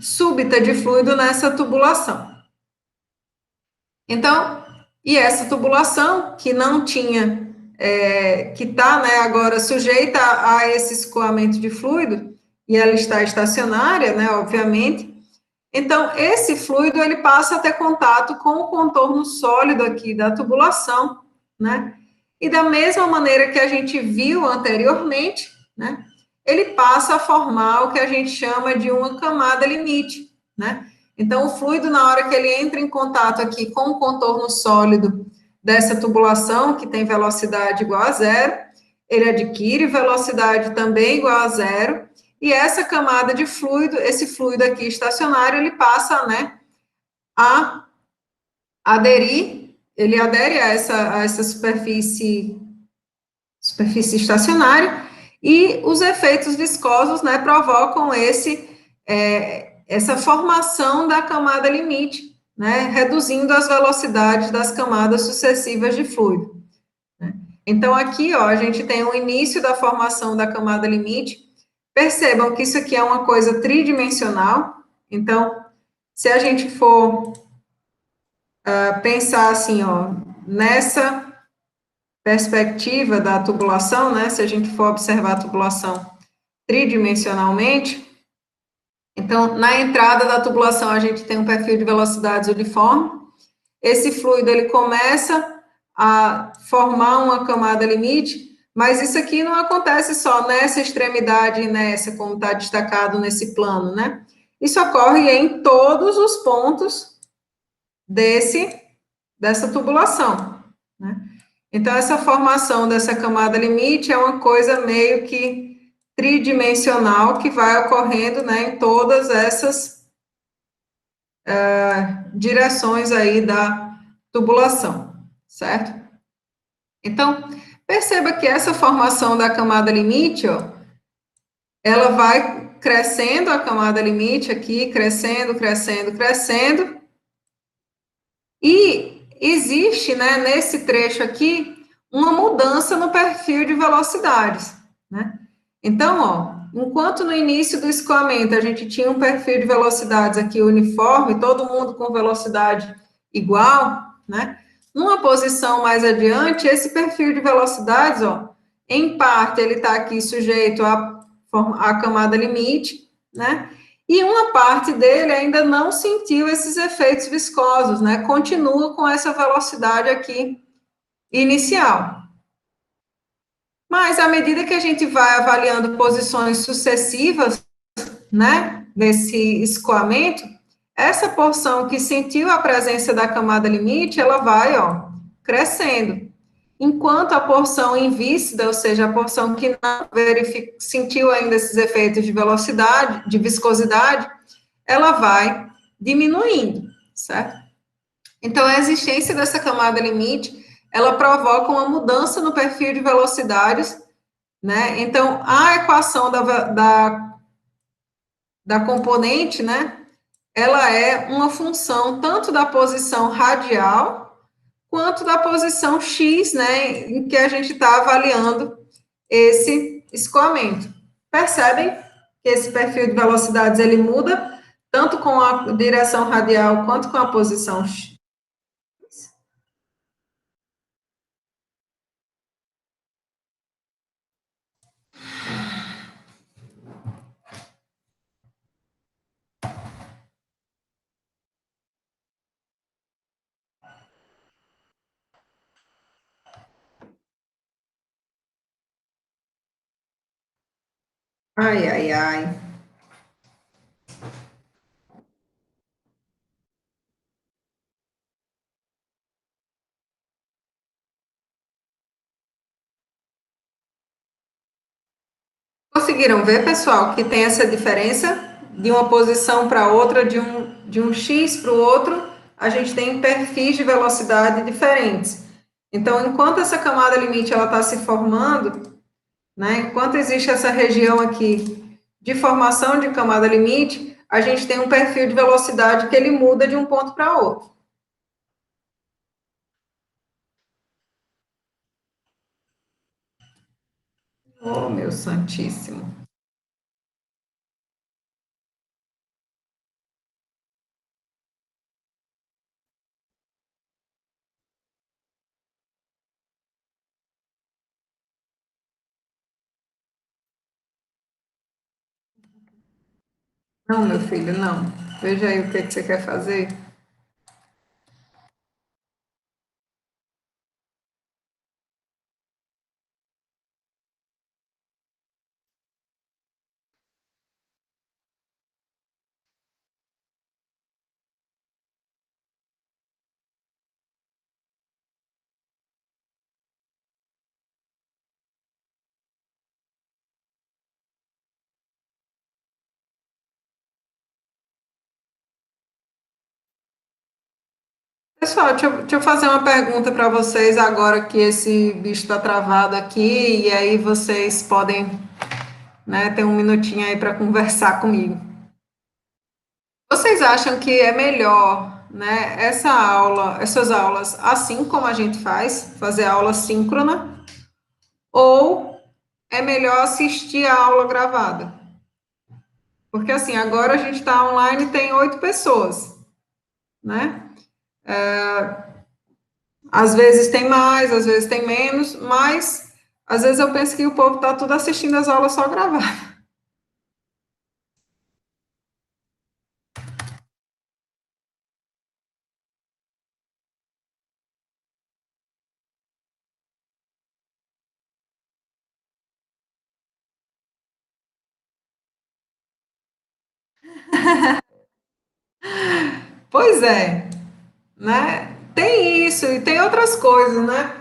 súbita de fluido nessa tubulação. Então, e essa tubulação que não tinha, que está, né, agora sujeita a esse escoamento de fluido, e ela está estacionária, né, obviamente. Então, esse fluido, ele passa a ter contato com o contorno sólido aqui da tubulação, né? E da mesma maneira que a gente viu anteriormente, né? Ele passa a formar o que a gente chama de uma camada limite, né? Então, o fluido, na hora que ele entra em contato aqui com o contorno sólido dessa tubulação, que tem velocidade igual a zero, ele adquire velocidade também igual a zero, e essa camada de fluido, esse fluido aqui estacionário, ele passa, né, a aderir, ele adere a essa superfície estacionária, e os efeitos viscosos, né, provocam essa formação da camada limite, né, reduzindo as velocidades das camadas sucessivas de fluido. Né? Então, aqui, ó, a gente tem o início da formação da camada limite. Percebam que isso aqui é uma coisa tridimensional, Então, se a gente for pensar assim, ó, nessa perspectiva da tubulação, né, se a gente for observar a tubulação tridimensionalmente, então, na entrada da tubulação, a gente tem um perfil de velocidades uniforme. Esse fluido, ele começa a formar uma camada limite, mas isso aqui não acontece só nessa extremidade e nessa, como está destacado nesse plano, né? Isso ocorre em todos os pontos dessa tubulação, né? Então, essa formação dessa camada limite é uma coisa meio que tridimensional que vai ocorrendo, né, em todas essas direções aí da tubulação, certo? Então, perceba que essa formação da camada limite, ó, ela vai crescendo a camada limite aqui, crescendo, crescendo, crescendo, e existe, né, nesse trecho aqui, uma mudança no perfil de velocidades, né? Então, ó, enquanto no início do escoamento a gente tinha um perfil de velocidades aqui uniforme, todo mundo com velocidade igual, né? Numa posição mais adiante, esse perfil de velocidades, ó, em parte ele está aqui sujeito à camada limite, né? E uma parte dele ainda não sentiu esses efeitos viscosos, né? Continua com essa velocidade aqui inicial. Mas, à medida que a gente vai avaliando posições sucessivas, né, nesse escoamento, essa porção que sentiu a presença da camada limite, ela vai, ó, crescendo. Enquanto a porção invíncida, ou seja, a porção que não sentiu ainda esses efeitos de velocidade, de viscosidade, ela vai diminuindo, certo? Então, a existência dessa camada limite, ela provoca uma mudança no perfil de velocidades, né? Então, a equação da componente, né, ela é uma função tanto da posição radial quanto da posição x, né, em que a gente está avaliando esse escoamento. Percebem que esse perfil de velocidades ele muda tanto com a direção radial quanto com a posição x? Ai, ai, ai. Conseguiram ver, pessoal, que tem essa diferença de uma posição para outra, de um x para o outro, a gente tem perfis de velocidade diferentes. Então, enquanto essa camada limite ela está se formando, né, enquanto existe essa região aqui de formação de camada limite, a gente tem um perfil de velocidade que ele muda de um ponto para outro. Oh, meu santíssimo. Não, meu filho, não. Veja aí o que você quer fazer. Pessoal, deixa eu fazer uma pergunta para vocês agora que esse bicho está travado aqui, e aí vocês podem, né, ter um minutinho aí para conversar comigo. Vocês acham que é melhor, né, essas aulas, assim como a gente faz, fazer aula síncrona, ou é melhor assistir a aula gravada? Porque assim, agora a gente está online e tem 8 pessoas, né? Às vezes tem mais, às vezes tem menos, mas às vezes eu penso que o povo está tudo assistindo as aulas só gravadas. Pois é, né? Tem isso e tem outras coisas, né?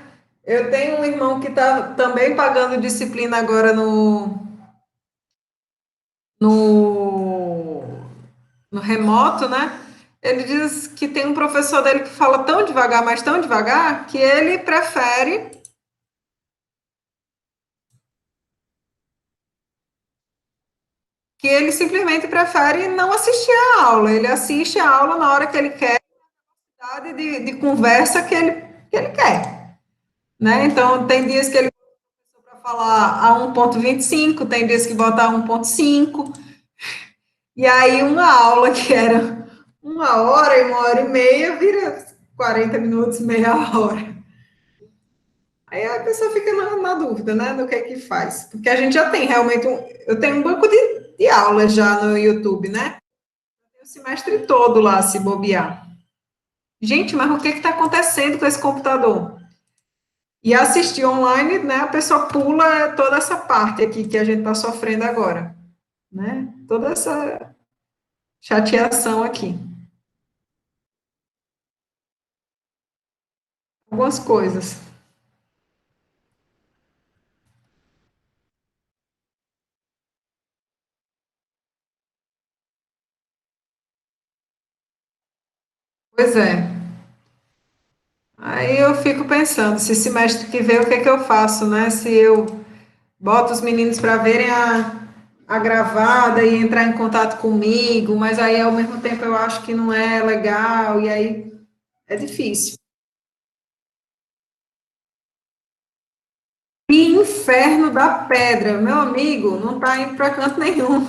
Eu tenho um irmão que está também pagando disciplina agora no, no remoto, né? Ele diz que tem um professor dele que fala tão devagar, mas tão devagar, que ele prefere, que ele simplesmente prefere não assistir a aula. Ele assiste a aula na hora que ele quer, de conversa que ele quer, né? Então, tem dias que ele para falar a 1,25, tem dias que bota a 1,5, e aí uma aula que era 1 hora e 1 hora e meia vira 40 minutos, meia hora. Aí a pessoa fica na dúvida, né, do que faz. Porque a gente já tem realmente eu tenho um banco de aulas já no YouTube, né? O semestre todo lá, se bobear. Gente, mas o que está acontecendo com esse computador? E assistir online, né, a pessoa pula toda essa parte aqui que a gente está sofrendo agora, né? Toda essa chateação aqui. Algumas coisas. Pois é. Aí eu fico pensando, se semestre que vem, o que é que eu faço, né? Se eu boto os meninos para verem a gravada e entrar em contato comigo, mas aí ao mesmo tempo eu acho que não é legal, e aí é difícil. E inferno da pedra, meu amigo, não tá indo para canto nenhum.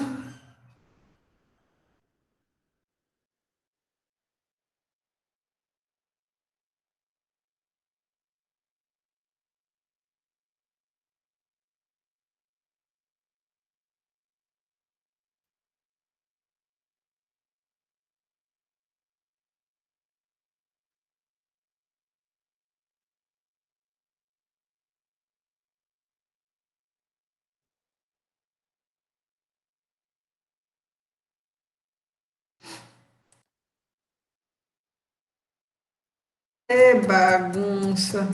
É bagunça.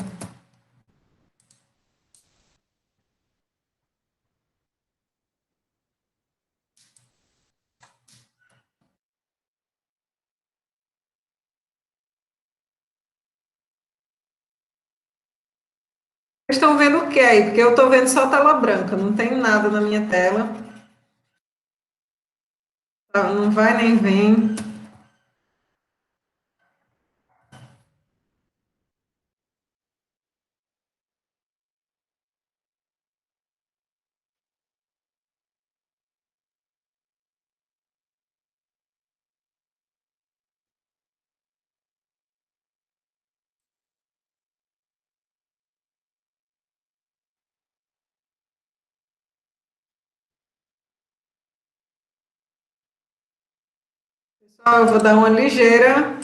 Vocês estão vendo o que aí? Porque eu estou vendo só tela branca, não tem nada na minha tela. Tá, não vai nem vem. Pessoal, eu vou dar uma ligeira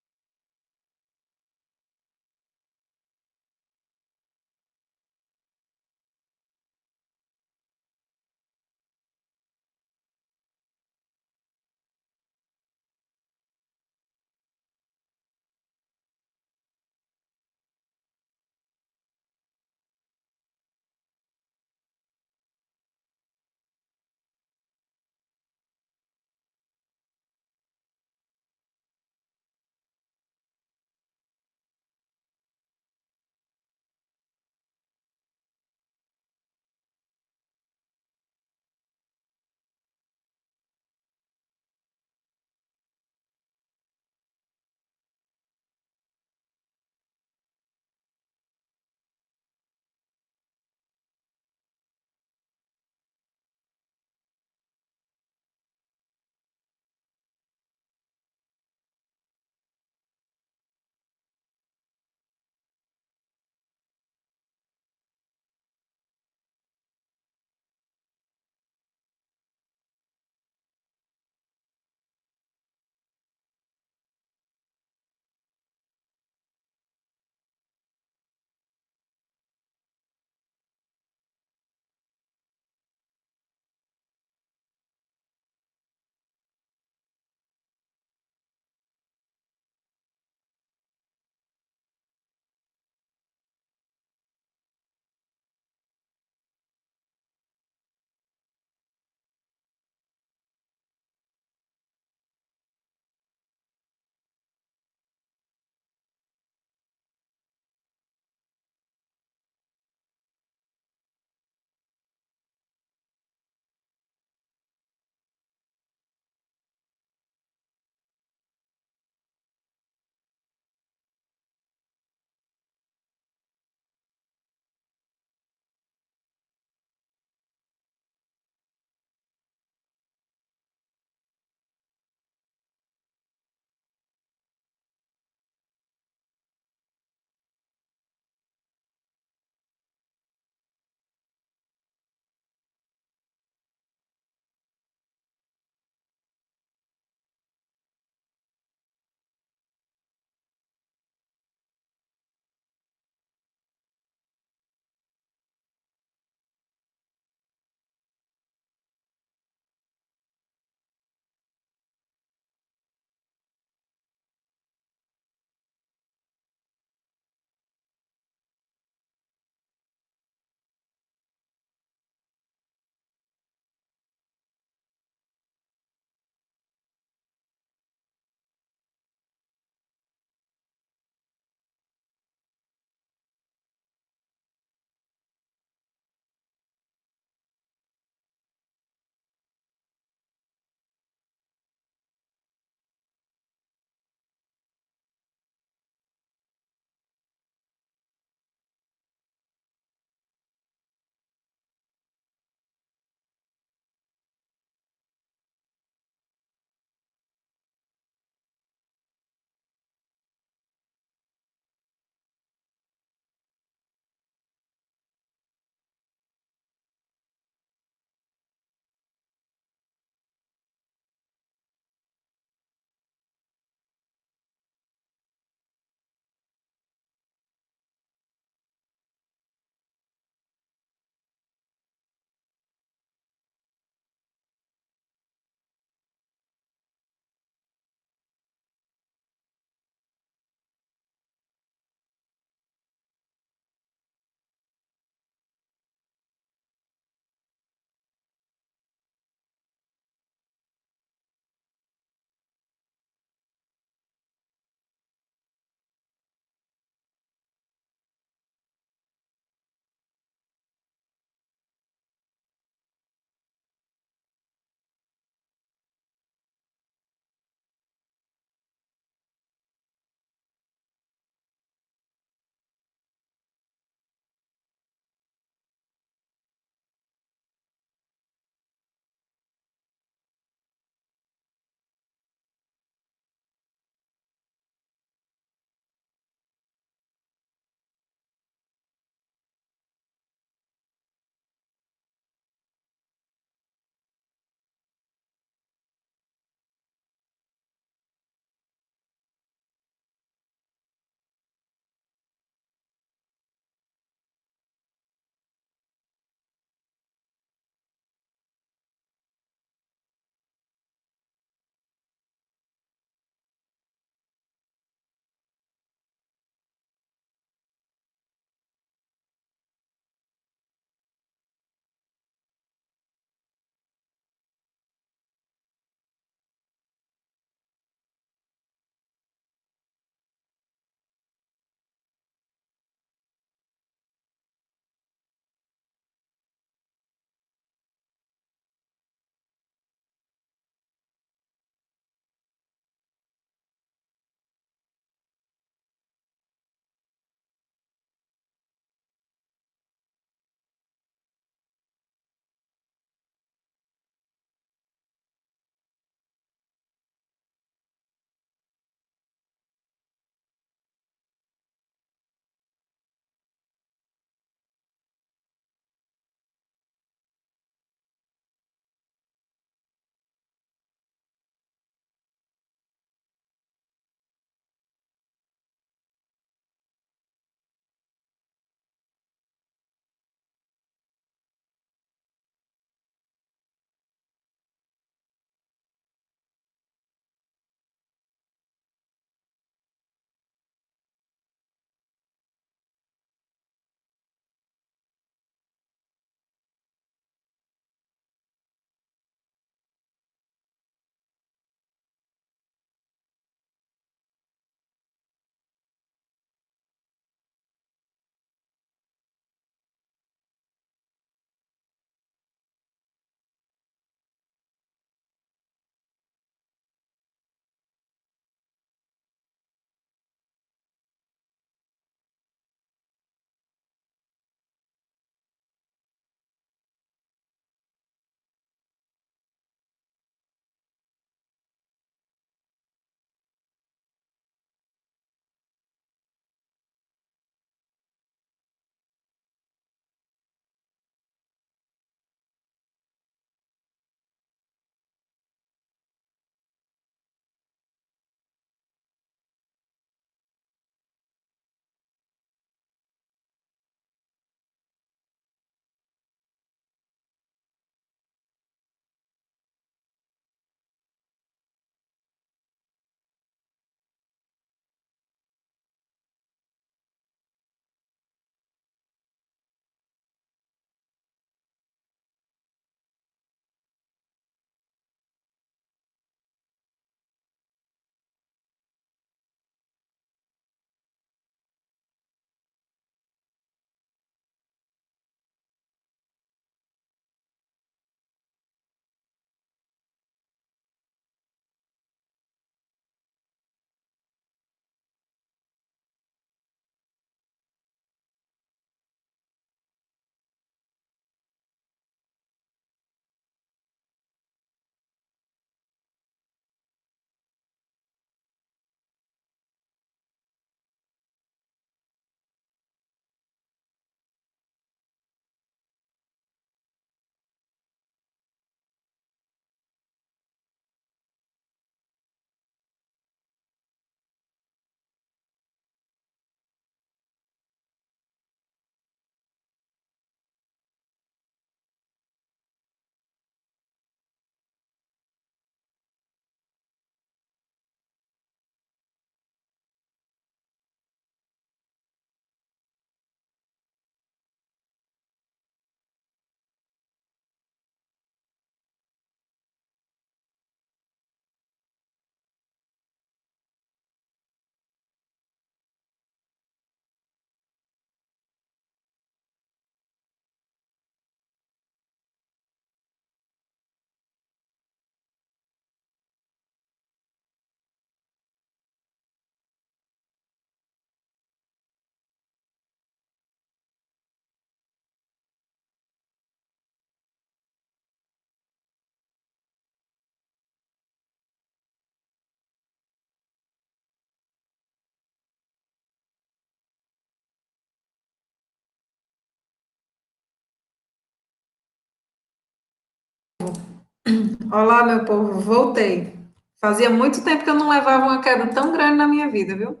Olá, meu povo, voltei. Fazia muito tempo que eu não levava uma queda tão grande na minha vida, viu?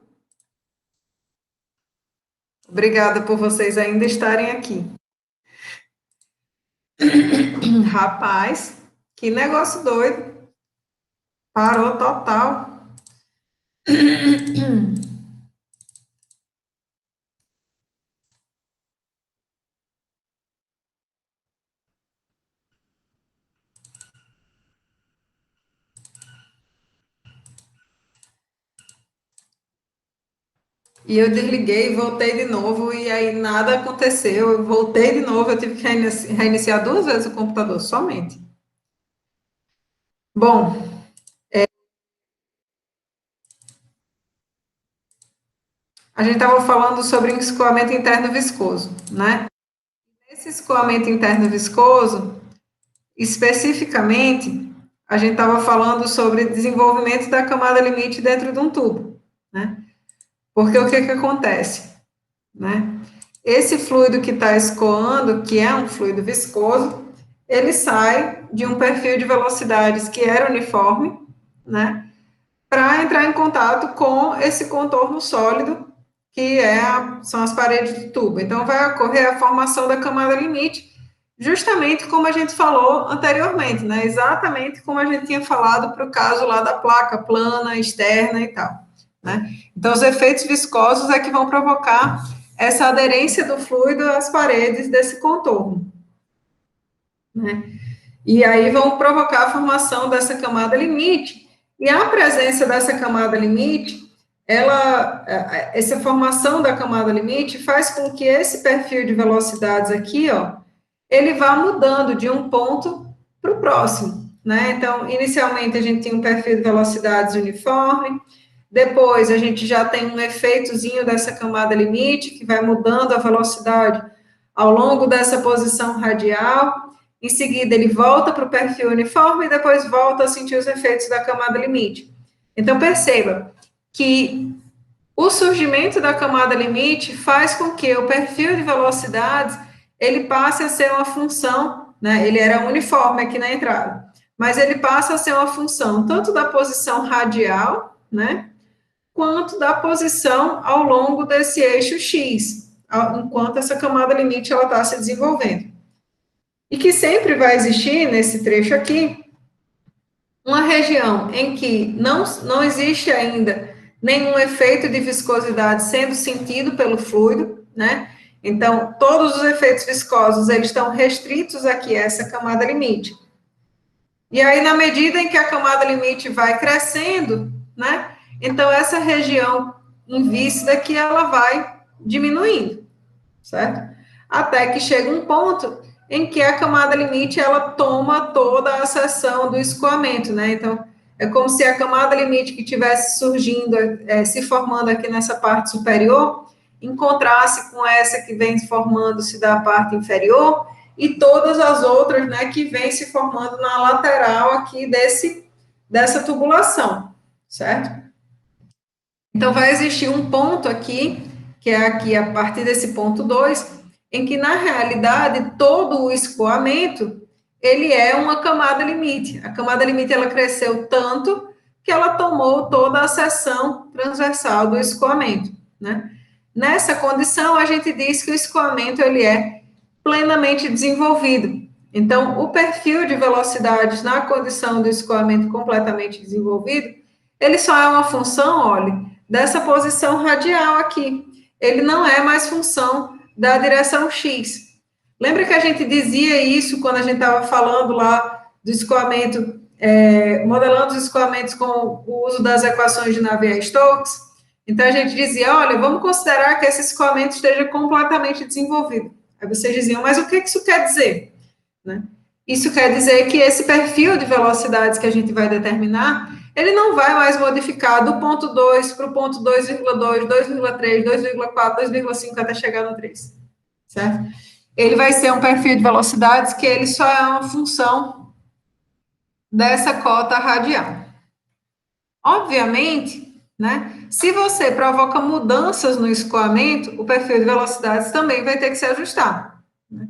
Obrigada por vocês ainda estarem aqui. Rapaz, que negócio doido. Parou total. E eu desliguei, voltei de novo, e aí nada aconteceu. Eu voltei de novo, eu tive que reiniciar 2 vezes o computador, somente. Bom, a gente estava falando sobre um escoamento interno viscoso, né? Esse escoamento interno viscoso, especificamente, a gente estava falando sobre desenvolvimento da camada limite dentro de um tubo, né? Porque o que acontece, né? Esse fluido que está escoando, que é um fluido viscoso, ele sai de um perfil de velocidades que era uniforme, né? Para entrar em contato com esse contorno sólido, que são as paredes do tubo. Então, vai ocorrer a formação da camada limite, justamente como a gente falou anteriormente, né? Exatamente como a gente tinha falado para o caso lá da placa plana, externa e tal, né? Então, os efeitos viscosos é que vão provocar essa aderência do fluido às paredes desse contorno, né? E aí vão provocar a formação dessa camada limite, e a presença dessa camada limite, essa formação da camada limite faz com que esse perfil de velocidades aqui, ó, ele vá mudando de um ponto para o próximo, né? Então, inicialmente a gente tinha um perfil de velocidades uniforme, depois a gente já tem um efeitozinho dessa camada limite, que vai mudando a velocidade ao longo dessa posição radial, em seguida ele volta para o perfil uniforme e depois volta a sentir os efeitos da camada limite. Então, perceba que o surgimento da camada limite faz com que o perfil de velocidades ele passe a ser uma função, né? Ele era uniforme aqui na entrada, mas ele passa a ser uma função tanto da posição radial, né, quanto da posição ao longo desse eixo X, enquanto essa camada limite ela está se desenvolvendo. E que sempre vai existir nesse trecho aqui uma região em que não existe ainda nenhum efeito de viscosidade sendo sentido pelo fluido, né? Então, todos os efeitos viscosos, eles estão restritos aqui a essa camada limite. E aí, na medida em que a camada limite vai crescendo, né? Então, essa região invíscida que ela vai diminuindo, certo? Até que chega um ponto em que a camada limite ela toma toda a seção do escoamento, né? Então, é como se a camada limite que estivesse surgindo, se formando aqui nessa parte superior, encontrasse com essa que vem formando-se da parte inferior e todas as outras, né, que vem se formando na lateral aqui dessa tubulação, certo? Então, vai existir um ponto aqui, que é aqui a partir desse ponto 2, em que, na realidade, todo o escoamento, ele é uma camada limite. A camada limite, ela cresceu tanto que ela tomou toda a seção transversal do escoamento, né? Nessa condição, a gente diz que o escoamento, ele é plenamente desenvolvido. Então, o perfil de velocidades na condição do escoamento completamente desenvolvido, ele só é uma função, olha, dessa posição radial aqui. Ele não é mais função da direção X. Lembra que a gente dizia isso quando a gente estava falando lá do escoamento, modelando os escoamentos com o uso das equações de Navier-Stokes? Então, a gente dizia, olha, vamos considerar que esse escoamento esteja completamente desenvolvido. Aí vocês diziam, mas o que isso quer dizer? Né? Isso quer dizer que esse perfil de velocidades que a gente vai determinar, ele não vai mais modificar do ponto 2 para o ponto 2,2, 2,3, 2,4, 2,5 até chegar no 3, certo? Ele vai ser um perfil de velocidades que ele só é uma função dessa cota radial. Obviamente, né, se você provoca mudanças no escoamento, o perfil de velocidades também vai ter que se ajustar, né?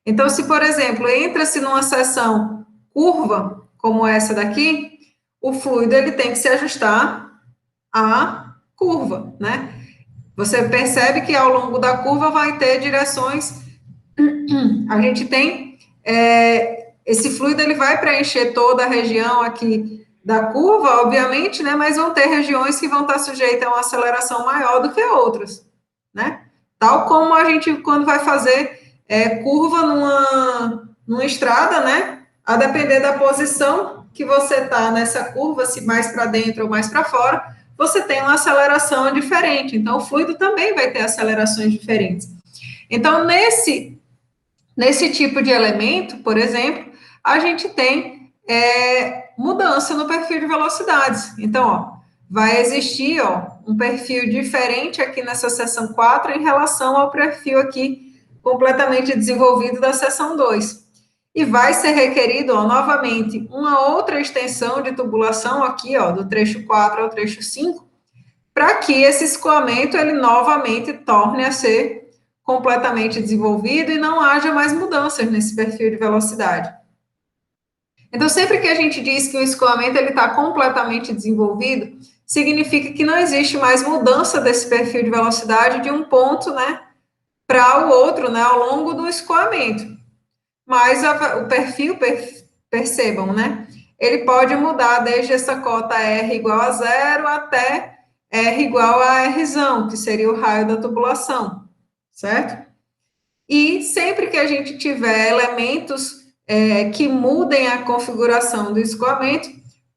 Então, se, por exemplo, entra-se numa seção curva, como essa daqui, o fluido ele tem que se ajustar à curva, né? Você percebe que ao longo da curva vai ter direções. A gente tem esse fluido, ele vai preencher toda a região aqui da curva, obviamente, né? Mas vão ter regiões que vão estar sujeitas a uma aceleração maior do que outras, né? Tal como a gente, quando vai fazer curva numa estrada, né? A depender da posição que você está nessa curva, se mais para dentro ou mais para fora, você tem uma aceleração diferente. Então, o fluido também vai ter acelerações diferentes. Então, nesse tipo de elemento, por exemplo, a gente tem mudança no perfil de velocidades. Então, ó, vai existir um perfil diferente aqui nessa seção 4 em relação ao perfil aqui completamente desenvolvido da seção 2. E vai ser requerido, novamente, uma outra extensão de tubulação aqui, do trecho 4 ao trecho 5, para que esse escoamento, ele novamente torne a ser completamente desenvolvido e não haja mais mudanças nesse perfil de velocidade. Então, sempre que a gente diz que o escoamento está completamente desenvolvido, significa que não existe mais mudança desse perfil de velocidade de um ponto, né, para o outro, né, ao longo do escoamento. Mas o perfil, percebam, né, ele pode mudar desde essa cota R igual a 0 até R igual a Rzão, que seria o raio da tubulação, certo? E sempre que a gente tiver elementos que mudem a configuração do escoamento,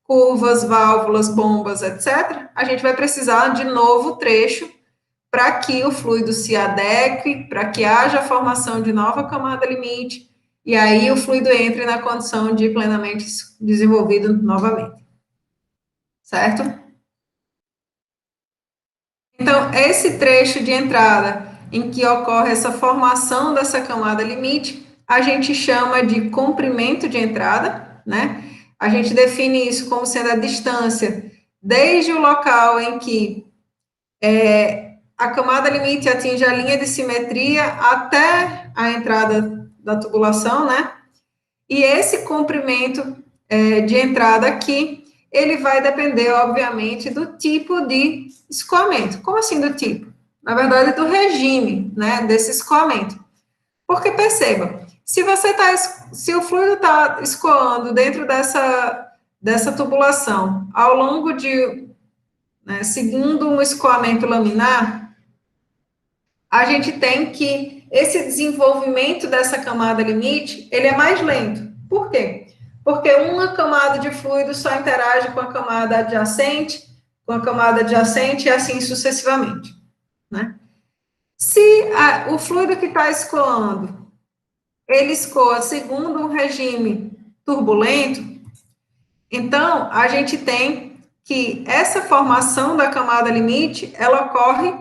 curvas, válvulas, bombas, etc., a gente vai precisar de novo trecho para que o fluido se adeque, para que haja a formação de nova camada limite, e aí o fluido entre na condição de plenamente desenvolvido novamente. Certo? Então, esse trecho de entrada em que ocorre essa formação dessa camada limite, a gente chama de comprimento de entrada, né? A gente define isso como sendo a distância desde o local em que a camada limite atinge a linha de simetria até a entrada da tubulação, né? E esse comprimento de entrada aqui, ele vai depender, obviamente, do tipo de escoamento. Como assim do tipo? Na verdade, do regime, né, desse escoamento. Porque, perceba, se o fluido está escoando dentro dessa tubulação, ao longo de, né, seguindo um escoamento laminar, a gente tem que esse desenvolvimento dessa camada limite, ele é mais lento. Por quê? Porque uma camada de fluido só interage com a camada adjacente, e assim sucessivamente, né? Se o fluido que está escoando, ele escoa segundo um regime turbulento, então, a gente tem que essa formação da camada limite, ela ocorre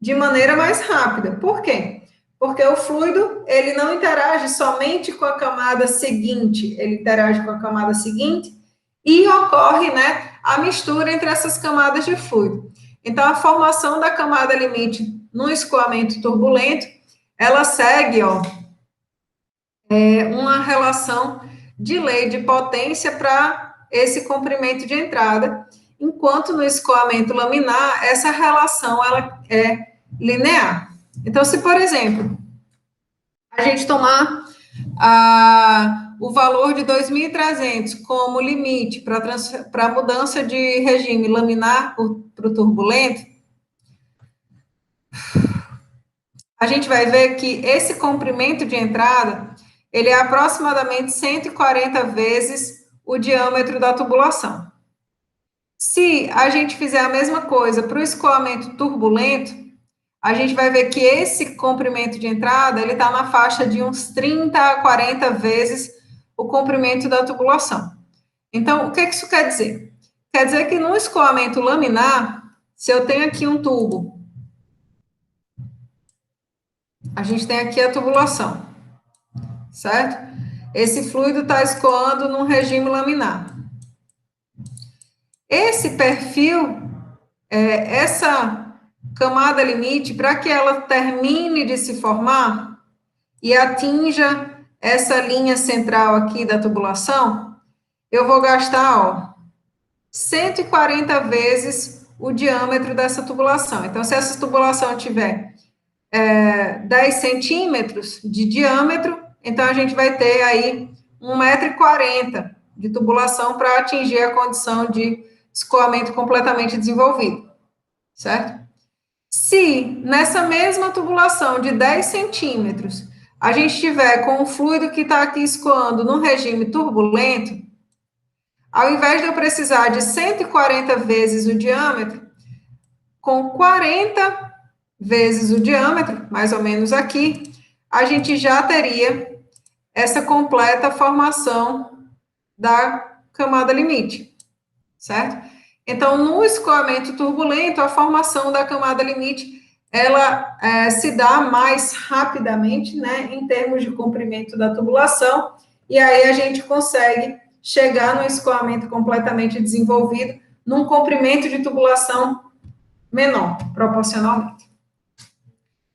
de maneira mais rápida. Por quê? Porque o fluido, ele não interage somente com a camada seguinte, ele interage com a camada seguinte e ocorre, né, a mistura entre essas camadas de fluido. Então, a formação da camada limite no escoamento turbulento, ela segue, uma relação de lei de potência para esse comprimento de entrada, enquanto no escoamento laminar, essa relação ela é linear. Então, se, por exemplo, a gente tomar o valor de 2.300 como limite para a mudança de regime laminar para o turbulento, a gente vai ver que esse comprimento de entrada, ele é aproximadamente 140 vezes o diâmetro da tubulação. Se a gente fizer a mesma coisa para o escoamento turbulento, a gente vai ver que esse comprimento de entrada, ele está na faixa de uns 30 a 40 vezes o comprimento da tubulação. Então, o que isso quer dizer? Quer dizer que no escoamento laminar, se eu tenho aqui um tubo, a gente tem aqui a tubulação, certo? Esse fluido está escoando num regime laminar. Esse perfil, essa camada limite, para que ela termine de se formar e atinja essa linha central aqui da tubulação, eu vou gastar, ó, 140 vezes o diâmetro dessa tubulação. Então, se essa tubulação tiver 10 centímetros de diâmetro, então a gente vai ter aí 1,40 m de tubulação para atingir a condição de escoamento completamente desenvolvido, certo? Se nessa mesma tubulação de 10 centímetros a gente tiver com o fluido que está aqui escoando num regime turbulento, ao invés de eu precisar de 140 vezes o diâmetro, com 40 vezes o diâmetro, mais ou menos aqui, a gente já teria essa completa formação da camada limite, certo? Então, no escoamento turbulento, a formação da camada limite, ela se dá mais rapidamente, né, em termos de comprimento da tubulação, e aí a gente consegue chegar no escoamento completamente desenvolvido, num comprimento de tubulação menor, proporcionalmente.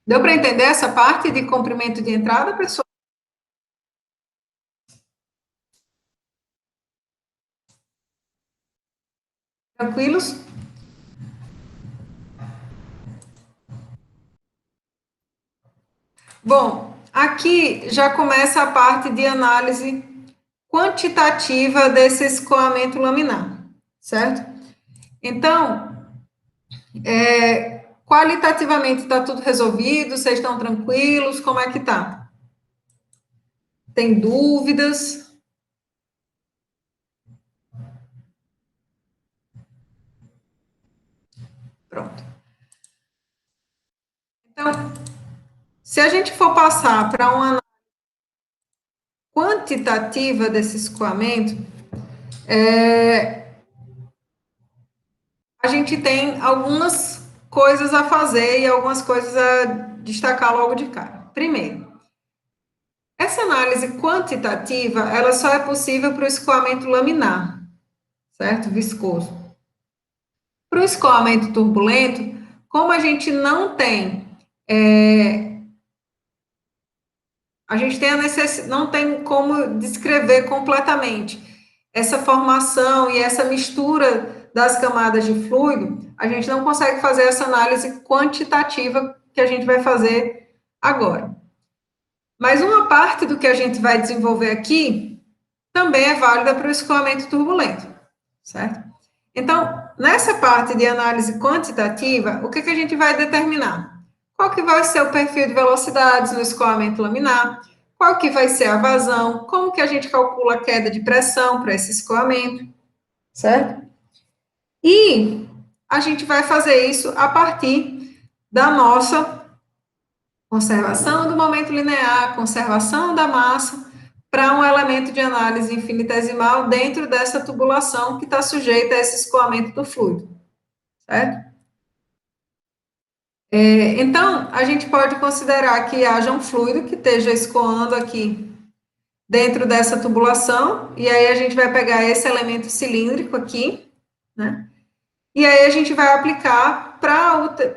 Deu para entender essa parte de comprimento de entrada, pessoal? Tranquilos? Bom, aqui já começa a parte de análise quantitativa desse escoamento laminar, certo? Então, qualitativamente está tudo resolvido? Vocês estão tranquilos? Como é que tá? Tem dúvidas? Pronto. Então, se a gente for passar para uma análise quantitativa desse escoamento, a gente tem algumas coisas a fazer e algumas coisas a destacar logo de cara. Primeiro, essa análise quantitativa, ela só é possível para o escoamento laminar, certo? Viscoso. Para o escoamento turbulento, como a gente não tem, não tem como descrever completamente essa formação e essa mistura das camadas de fluido, a gente não consegue fazer essa análise quantitativa que a gente vai fazer agora. Mas uma parte do que a gente vai desenvolver aqui também é válida para o escoamento turbulento, certo? Então, nessa parte de análise quantitativa, o que a gente vai determinar? Qual que vai ser o perfil de velocidades no escoamento laminar? Qual que vai ser a vazão? Como que a gente calcula a queda de pressão para esse escoamento, certo? E a gente vai fazer isso a partir da nossa conservação do momento linear, conservação da massa, para um elemento de análise infinitesimal dentro dessa tubulação que está sujeita a esse escoamento do fluido, certo? Então, a gente pode considerar que haja um fluido que esteja escoando aqui dentro dessa tubulação, e aí a gente vai pegar esse elemento cilíndrico aqui, né? E aí a gente vai aplicar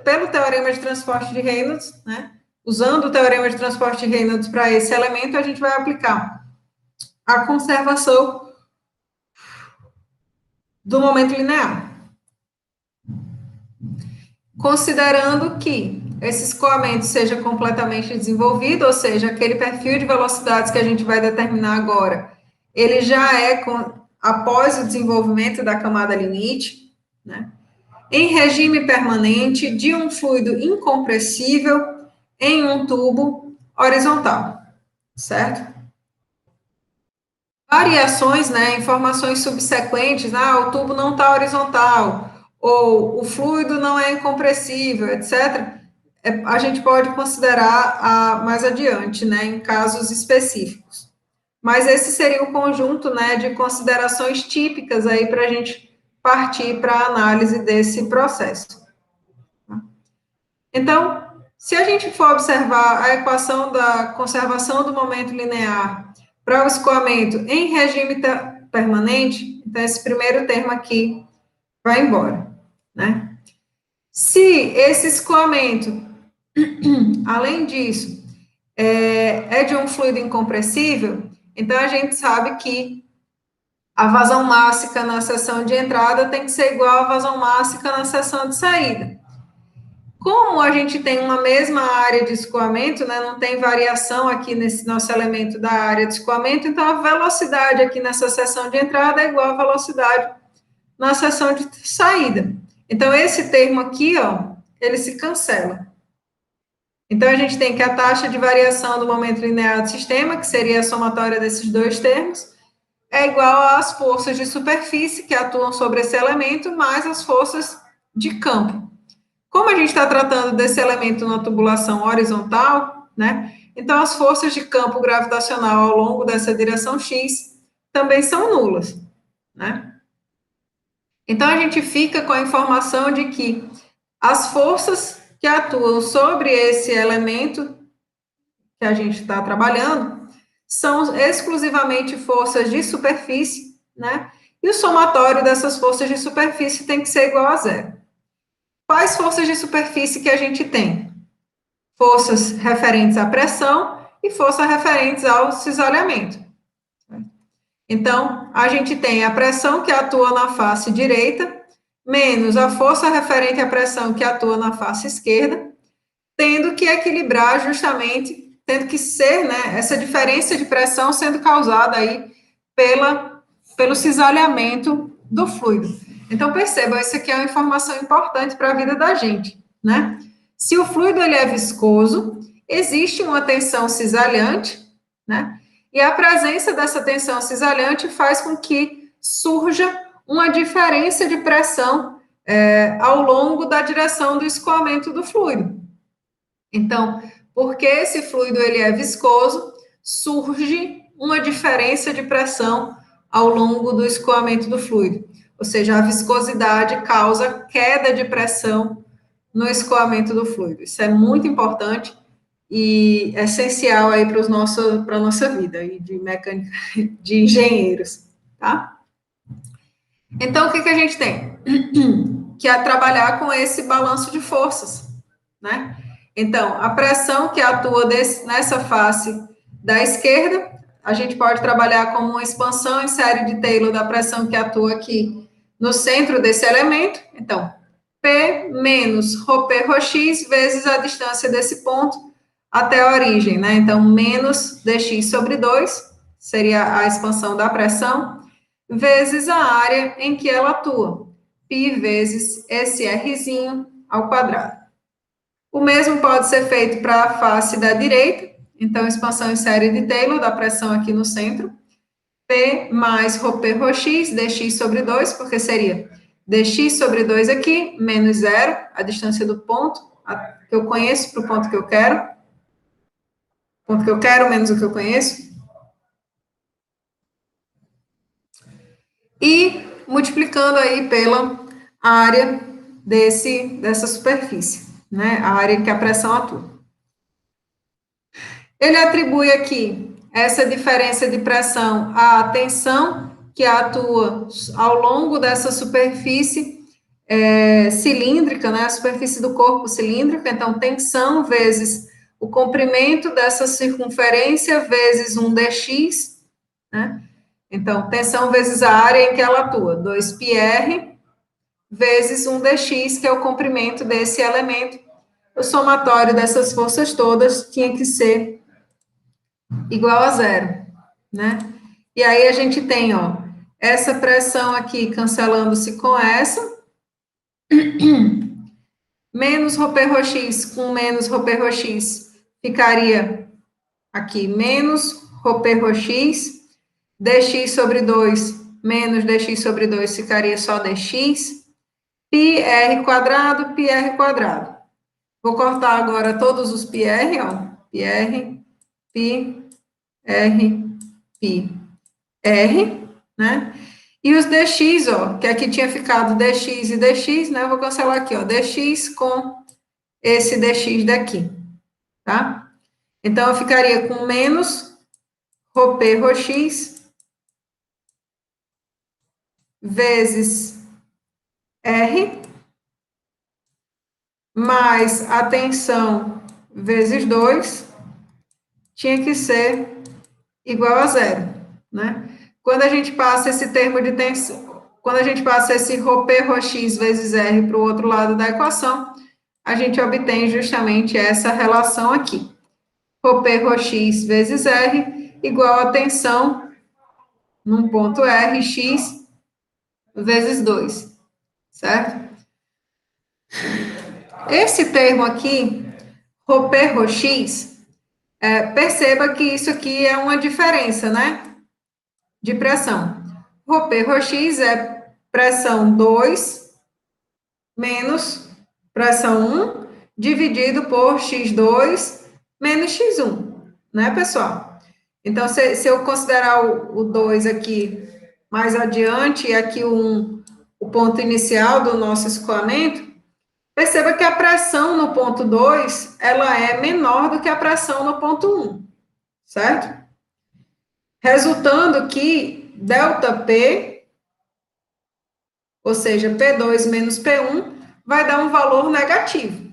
pelo teorema de transporte de Reynolds, né? Usando o teorema de transporte de Reynolds para esse elemento, a gente vai aplicar a conservação do momento linear. Considerando que esse escoamento seja completamente desenvolvido, ou seja, aquele perfil de velocidades que a gente vai determinar agora, ele já é após o desenvolvimento da camada limite, né? Em regime permanente de um fluido incompressível em um tubo horizontal, certo? Variações, né, informações subsequentes, o tubo não está horizontal, ou o fluido não é incompressível, etc., a gente pode considerar mais adiante, né, em casos específicos. Mas esse seria o conjunto, né, de considerações típicas aí para a gente partir para a análise desse processo. Então, se a gente for observar a equação da conservação do momento linear para o escoamento em regime permanente, então esse primeiro termo aqui vai embora, né? Se esse escoamento, além disso, é de um fluido incompressível, então a gente sabe que a vazão mássica na seção de entrada tem que ser igual à vazão mássica na seção de saída. Como a gente tem uma mesma área de escoamento, né, não tem variação aqui nesse nosso elemento da área de escoamento, então a velocidade aqui nessa seção de entrada é igual à velocidade na seção de saída. Então, esse termo aqui, ó, ele se cancela. Então, a gente tem que a taxa de variação do momento linear do sistema, que seria a somatória desses dois termos, é igual às forças de superfície que atuam sobre esse elemento, mais as forças de campo. Como a gente está tratando desse elemento na tubulação horizontal, né? Então, as forças de campo gravitacional ao longo dessa direção X também são nulas, né? Então, a gente fica com a informação de que as forças que atuam sobre esse elemento que a gente está trabalhando são exclusivamente forças de superfície, né? E o somatório dessas forças de superfície tem que ser igual a zero. Quais forças de superfície que a gente tem? Forças referentes à pressão e forças referentes ao cisalhamento. Então, a gente tem a pressão que atua na face direita, menos a força referente à pressão que atua na face esquerda, tendo que equilibrar justamente, tendo que ser, né, essa diferença de pressão sendo causada aí pelo cisalhamento do fluido. Então, percebam, isso aqui é uma informação importante para a vida da gente, né? Se o fluido ele é viscoso, existe uma tensão cisalhante, né? E a presença dessa tensão cisalhante faz com que surja uma diferença de pressão ao longo da direção do escoamento do fluido. Então, porque esse fluido ele é viscoso, surge uma diferença de pressão ao longo do escoamento do fluido. Ou seja, a viscosidade causa queda de pressão no escoamento do fluido. Isso é muito importante e essencial aí para a nossa vida de mecânica, de engenheiros, tá? Então, o que a gente tem? Que é trabalhar com esse balanço de forças, né? Então, a pressão que atua nessa face da esquerda, a gente pode trabalhar como uma expansão em série de Taylor da pressão que atua aqui no centro desse elemento. Então, P menos ρP ρx vezes a distância desse ponto até a origem, né? Então, menos dx sobre 2, seria a expansão da pressão, vezes a área em que ela atua, π vezes esse Rzinho ao quadrado. O mesmo pode ser feito para a face da direita, então, expansão em série de Taylor da pressão aqui no centro, P mais ρP ρx, dx sobre 2, porque seria dx sobre 2 aqui, menos 0, a distância do ponto que eu conheço para o ponto que eu quero. Ponto que eu quero menos o que eu conheço. E multiplicando aí pela área dessa superfície, né? A área em que a pressão atua. Ele atribui aqui essa diferença de pressão à tensão que atua ao longo dessa superfície cilíndrica, né? A superfície do corpo cilíndrico. Então, tensão vezes o comprimento dessa circunferência vezes um dx, né? Então, tensão vezes a área em que ela atua, 2πr vezes um dx, que é o comprimento desse elemento. O somatório dessas forças todas tinha que ser igual a zero, né? E aí a gente tem, ó, essa pressão aqui cancelando-se com essa, menos ρP ρx com menos ρP ρx ficaria aqui, menos ρP ρx, dx sobre 2 menos dx sobre 2 ficaria só dx, πr quadrado, πr quadrado. Vou cortar agora todos os πr, ó, πr, π, r, π, r, né? E os dx, ó, que aqui tinha ficado dx e dx, né? Eu vou cancelar aqui, ó, dx com esse dx daqui, tá? Então, eu ficaria com menos ρP ρx vezes R, mais a tensão vezes 2, tinha que ser igual a zero, né? quando a gente passa esse termo de tensão, quando a gente passa esse ρP, ρx vezes R para o outro lado da equação, a gente obtém justamente essa relação aqui. ρP, ρx vezes R igual a tensão num ponto R, x vezes 2, certo? Esse termo aqui, ρP, ρx, perceba que isso aqui é uma diferença, né? De pressão. ρP, ρx é pressão 2 menos pressão 1 dividido por x2 menos x1, né, pessoal? Então, se eu considerar o 2 aqui mais adiante e aqui o ponto inicial do nosso escoamento, perceba que a pressão no ponto 2, ela é menor do que a pressão no ponto 1, certo? Resultando que ΔP, ou seja, P2 menos P1, vai dar um valor negativo,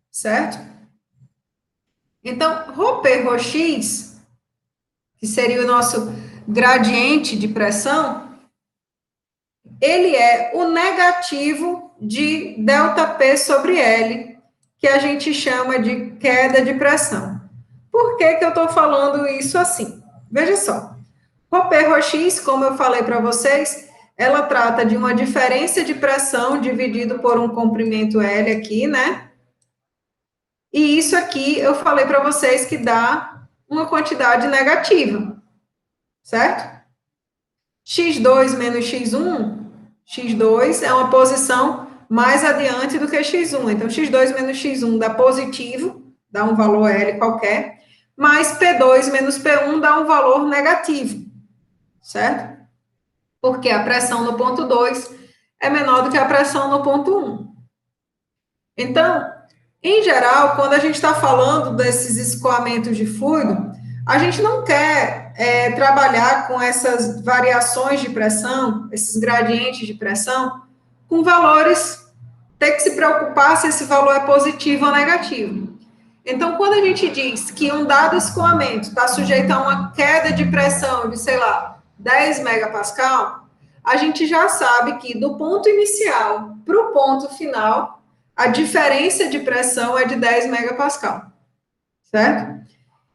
certo? Então, ρP, ρx, que seria o nosso gradiente de pressão, ele é o negativo de ΔP sobre L, que a gente chama de queda de pressão. Por que que eu estou falando isso assim? Veja só, ρP, ρx, como eu falei para vocês, ela trata de uma diferença de pressão dividido por um comprimento L aqui, né? E isso aqui eu falei para vocês que dá uma quantidade negativa, certo? x2 menos x1, x2 é uma posição mais adiante do que x1. Então, x2 menos x1 dá positivo, dá um valor L qualquer, mais P2 menos P1 dá um valor negativo, certo? Porque a pressão no ponto 2 é menor do que a pressão no ponto 1. Então, em geral, quando a gente está falando desses escoamentos de fluido, a gente não quer trabalhar com essas variações de pressão, esses gradientes de pressão, com valores, ter que se preocupar se esse valor é positivo ou negativo. Então, quando a gente diz que um dado escoamento está sujeito a uma queda de pressão de, sei lá, 10 megapascal, a gente já sabe que do ponto inicial para o ponto final, a diferença de pressão é de 10 megapascal, certo?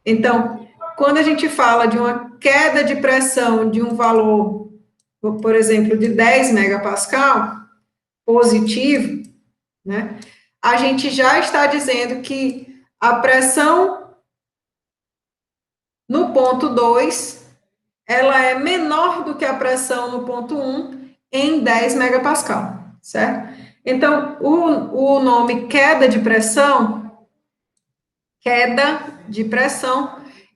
Então, quando a gente fala de uma queda de pressão de um valor, por exemplo, de 10 megapascal, positivo, né? A gente já está dizendo que a pressão no ponto 2, ela é menor do que a pressão no ponto 1 em 10 megapascal, certo? Então, o nome queda de pressão,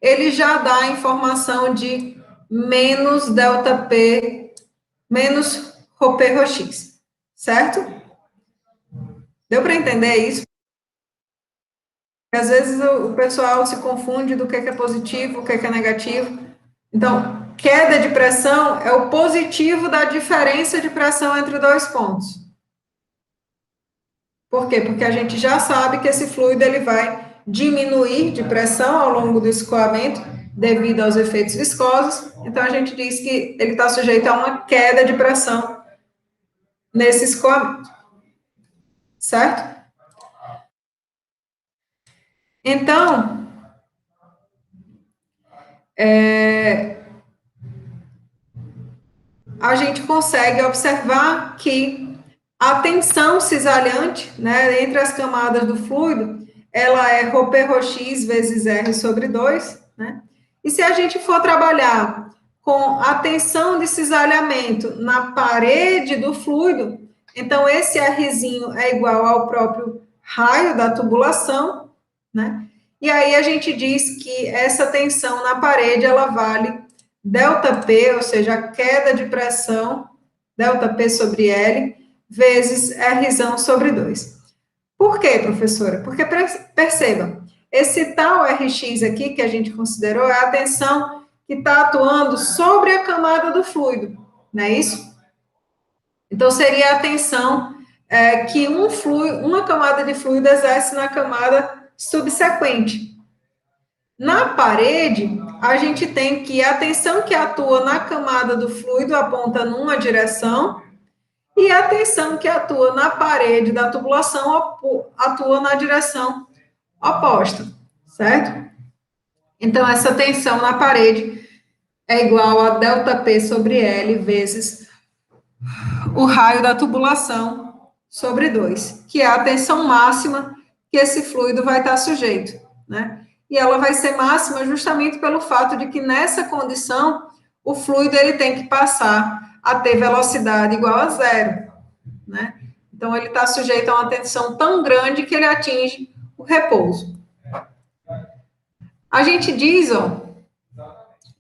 ele já dá a informação de menos ΔP, menos ρP, ρx, certo? Deu para entender isso? Às vezes o pessoal se confunde do que é positivo, o que é negativo. Então, queda de pressão é o positivo da diferença de pressão entre dois pontos. Por quê? Porque a gente já sabe que esse fluido ele vai diminuir de pressão ao longo do escoamento devido aos efeitos viscosos. Então, a gente diz que ele está sujeito a uma queda de pressão nesse escoamento. Certo? Então, a gente consegue observar que a tensão cisalhante, né, entre as camadas do fluido, ela é ρP, ρx vezes R sobre 2, né? E se a gente for trabalhar com a tensão de cisalhamento na parede do fluido, então esse Rzinho é igual ao próprio raio da tubulação, né? E aí a gente diz que essa tensão na parede, ela vale ΔP, ou seja, a queda de pressão, ΔP sobre L, vezes R sobre 2. Por quê, professora? Porque, perceba, esse tal Rx aqui, que a gente considerou, é a tensão que está atuando sobre a camada do fluido, não é isso? Então, seria a tensão que uma camada de fluido exerce na camada subsequente. Na parede, a gente tem que a tensão que atua na camada do fluido aponta numa direção, e a tensão que atua na parede da tubulação atua na direção oposta, certo? Então, essa tensão na parede é igual a ΔP sobre L vezes o raio da tubulação sobre 2, que é a tensão máxima que esse fluido vai estar sujeito, né? E ela vai ser máxima justamente pelo fato de que nessa condição o fluido ele tem que passar a ter velocidade igual a zero, né? Então ele está sujeito a uma tensão tão grande que ele atinge o repouso. A gente diz, ó,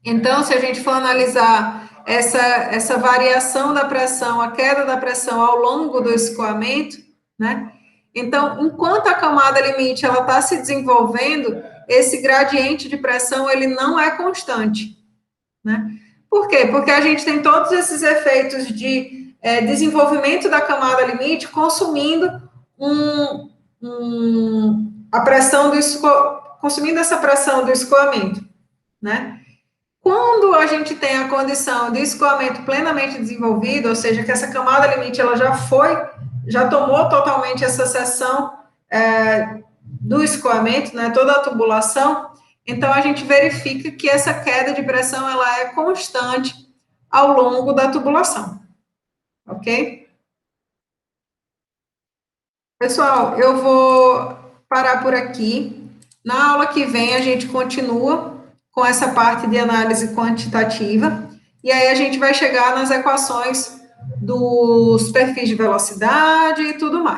então se a gente for analisar essa variação da pressão, a queda da pressão ao longo do escoamento, né? Então, enquanto a camada limite ela está se desenvolvendo, esse gradiente de pressão ele não é constante, né? Por quê? Porque a gente tem todos esses efeitos de desenvolvimento da camada limite consumindo a pressão consumindo essa pressão do escoamento, né? Quando a gente tem a condição de escoamento plenamente desenvolvido, ou seja, que essa camada limite ela já tomou totalmente essa seção do escoamento, né, toda a tubulação, então a gente verifica que essa queda de pressão ela é constante ao longo da tubulação, ok? Pessoal, eu vou parar por aqui. Na aula que vem a gente continua com essa parte de análise quantitativa, e aí a gente vai chegar nas equações dos perfis de velocidade e tudo mais.